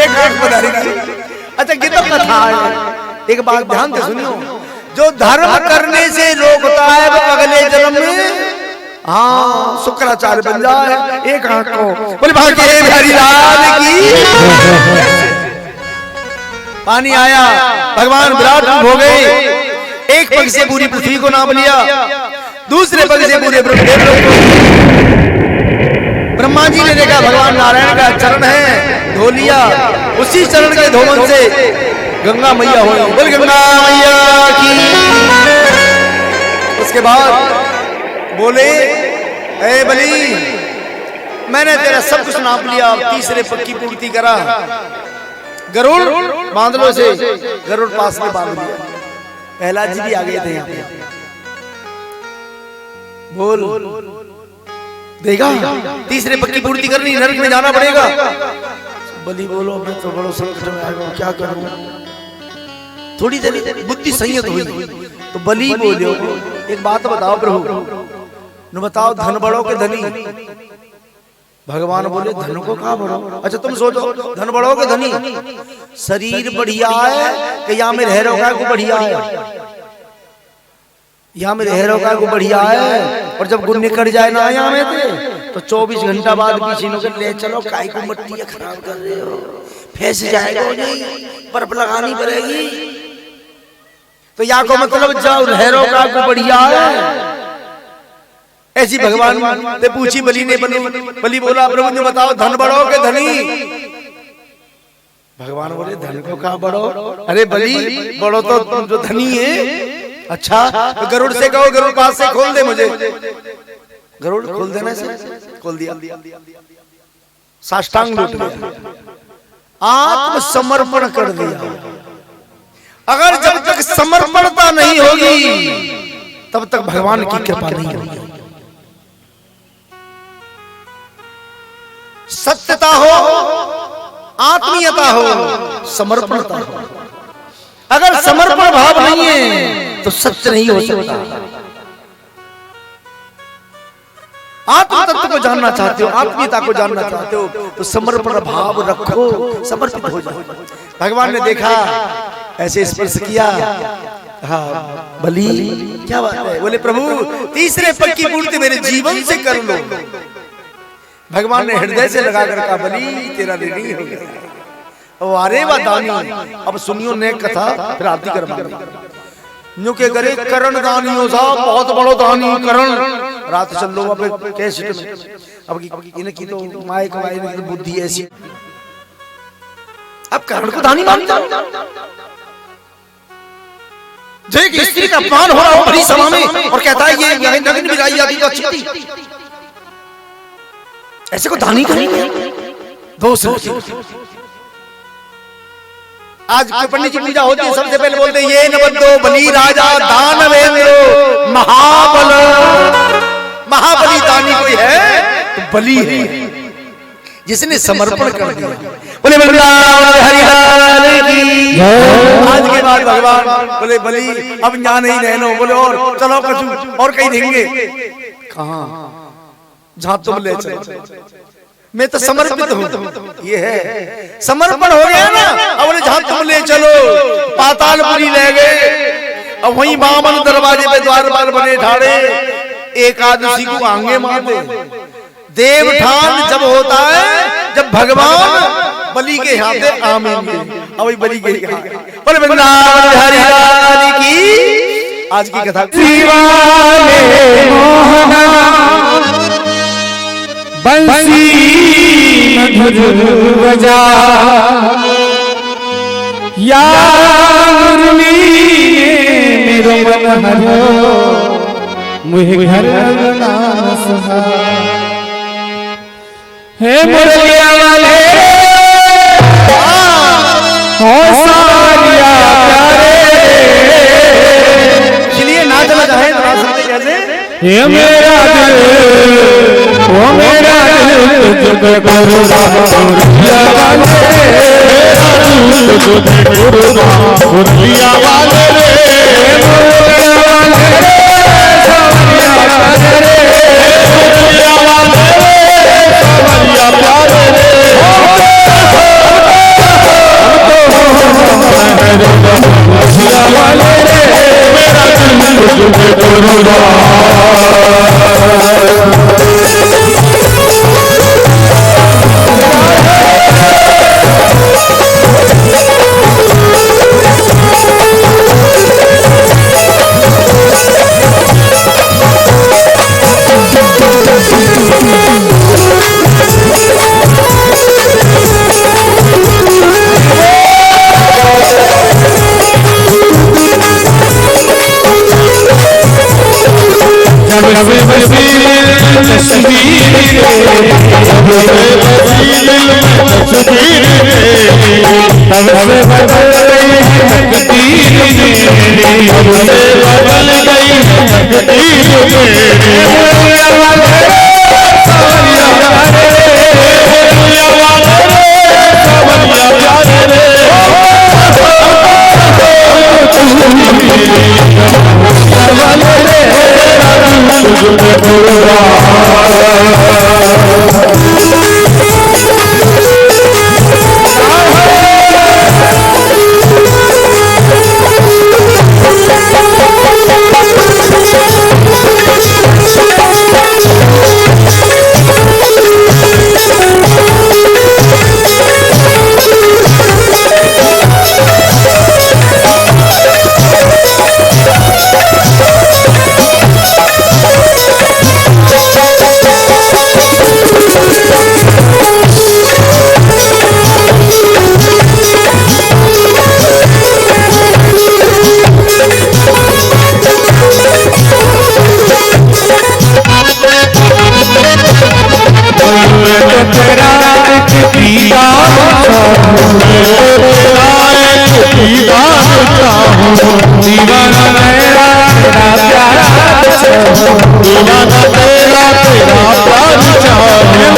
एक आंख बधारी। अच्छा गीता कथा है, एक बात ध्यान से सुनियो, जो धर्म करने से रोकता है वो अगले जन्म में हाँ शुक्राचार्य बन जाए। एक आंख को बोले भाग्य बिहारी लाल की। पानी आया, भगवान विराट रूप हो गए। एक पग से पूरी पृथ्वी को नाप लिया, दूसरे पग से पूरे ब्रह्मदेव को। ब्रह्मा जी ने देखा भगवान नारायण का चरण है, धो लिया। उसी चरण के धोवन से गंगा मैया हो, बोल गंगा मैया की। उसके बाद बोले ए बलि मैंने तेरा सब कुछ नाप लिया, तीसरे पग की पूर्ति करा। गरुड़ बांधलो से गरुड़ पास में बांध दिया। प्रहलाद जी भी आ गए थे यहाँ पे। बोल देगा तीसरे पग की पूर्ति करनी, नरक में जाना पड़ेगा। बलि बोलो मैं तो बड़ो संकट में आ गया, क्या करूं। थोड़ी देर बुद्धि संयत हुई तो बलि बोलो एक बात बताओ प्रभु, न बताओ धन बड़ो के धनी। भगवान बोले धन को कहा बढ़ो। अच्छा तुम सोचो धन बढ़ो के धनी, शरीर बढ़िया है कि यहाँ में रह रोका को बढ़िया है, यहाँ में रह रोका को बढ़िया है। और जब गुण निकल जाए ना यहाँ में थे तो 24 घंटा बाद पीछे के ले चलो, काय को मट्टी खराब कर रहे हो, फैस जाएगा नहीं, बर्फ लगानी पड़ेगी। तो यहाँ को मतलब जाओ रह रोका को बढ़िया है। ऐसी भगवान ने पूछी बलि ने, बलि बोला प्रभु ने बताओ धन बढ़ो के धनी। भगवान बोले धन को कहा बढ़ो। अरे बलि बढ़ो तो जो धनी है। अच्छा तो गरुड़ से कहो गरुड़ पास से खोल दे मुझे। गरुड़ खोल देने से खोल दिया, साष्टांग लूट लिया, आत्मसमर्पण कर दिया। अगर जब तक समर्पणता नहीं होगी तब तक भगवान की कृपा नहीं होगी। सत्यता हो, आत्मीयता हो, समर्पणता हो। अगर समर्पण भाव नहीं है तो सत्य नहीं हो सकता। आत्म तत्व को जानना चाहते हो, आत्मीयता को जानना चाहते हो तो समर्पण भाव रखो, समर्पित हो जाओ। भगवान ने देखा ऐसे स्पर्श किया, हाँ बलि क्या बात है। बोले प्रभु तीसरे पग की पूर्ति मेरे जीवन से कर लो। भगवान ने हृदय से लगा कर कहा बलि तेरा ऋणी हो गया। अरे वाह दानी, अब सुनियो ने कथा फिर आरती कर। न्यू के करे करण दानियों साहब बहुत बड़ो दानी करण रात चल लो अब कैसे अब इनकी तो माइक वाई की बुद्धि ऐसी अब करण को दानी मानता जय की स्त्री का अपमान हो रहा हो बड़ी सभा में और कहता है ये यहीं नग्न बिगाई जाती तो अच्छी थी ऐसे को दानी करेंगे दोस्त आज पंडित जी पूजा होती है सबसे पहले बोलते हैं ये नबंदो बली राजा दानवेंद्र महाबल महाबली दानी कोई है तो बली है जिसने समर्पण कर दिया बोले हरिहर की आज के बाद भगवान बोले बली अब यहाँ नहीं रहना बोले और चलो कछु और कहीं देंगे कहाँ जहाँ तुम ले चलो मैं तो समर्पित हूँ ये है समर्पण हो गया ना अब बोले जहाँ तुम ले चलो पातालपुरी ले गए अब वहीं बामन दरवाजे पे द्वारपाल बने ठाड़े एकादशी को आंगे मारते देवठान जब होता है जब भगवान बलि के हाथे आमेंगे अब बलि के बोले वृंदावन हरि की आज की कथा बंसी मधुर बजा या मुरली मेरो मन हरो मुझे घर नाम सहा हे मुरलिया वाले हो सारिया प्यारे इसलिए ना चला जाए तो सकते कैसे हे मेरा दिल ओ मेरा दिल तुझको गुरुदा मुरलिया वाले तुझको गुरुदा मुरलिया वाले रे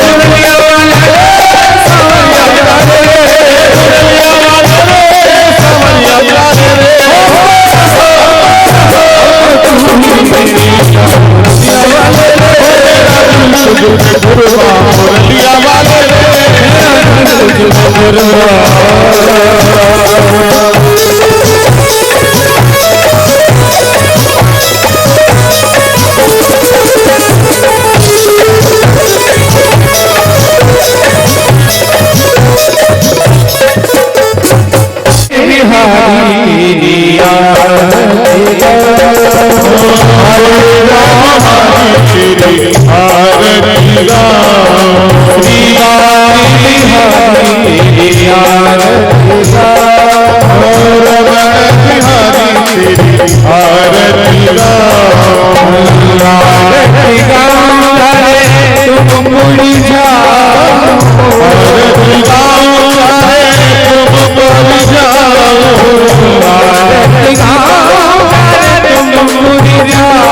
मुरलिया वाले रे सावरिया प्यारे रे मुरलिया वाले रे सावरिया प्यारे रे मुरलिया वाले रे मेरा दिल तुझको गुरुदा बिहारी आरती गाऊं चाहे तुम मुड़ी जाओ, आरती गाऊं चाहे तुम मुड़ी जाओ, आरती गाऊं चाहे तुम मुड़ी जाओ,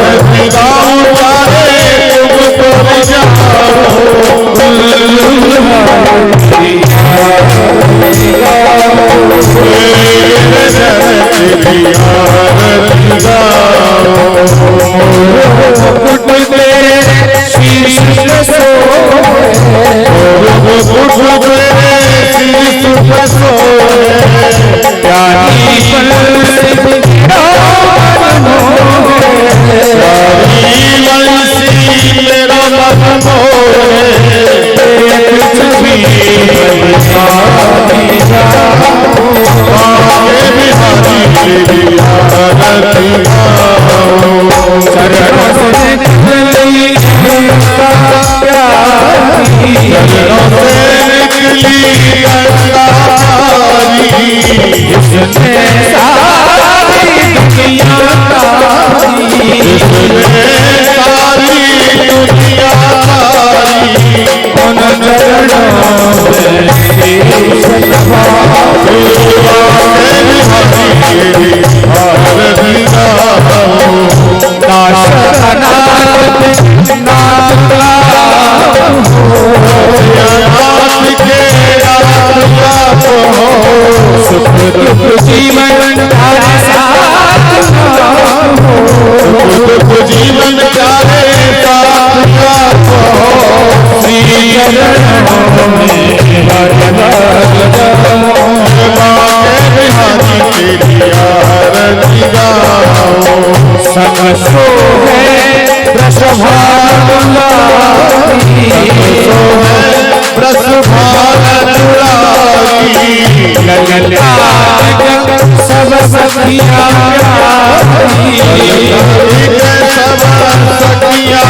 आरती गाऊं चाहे तुम मुड़ी जाओ, जीवन चाहे समसो है सब सखिया सब सखिया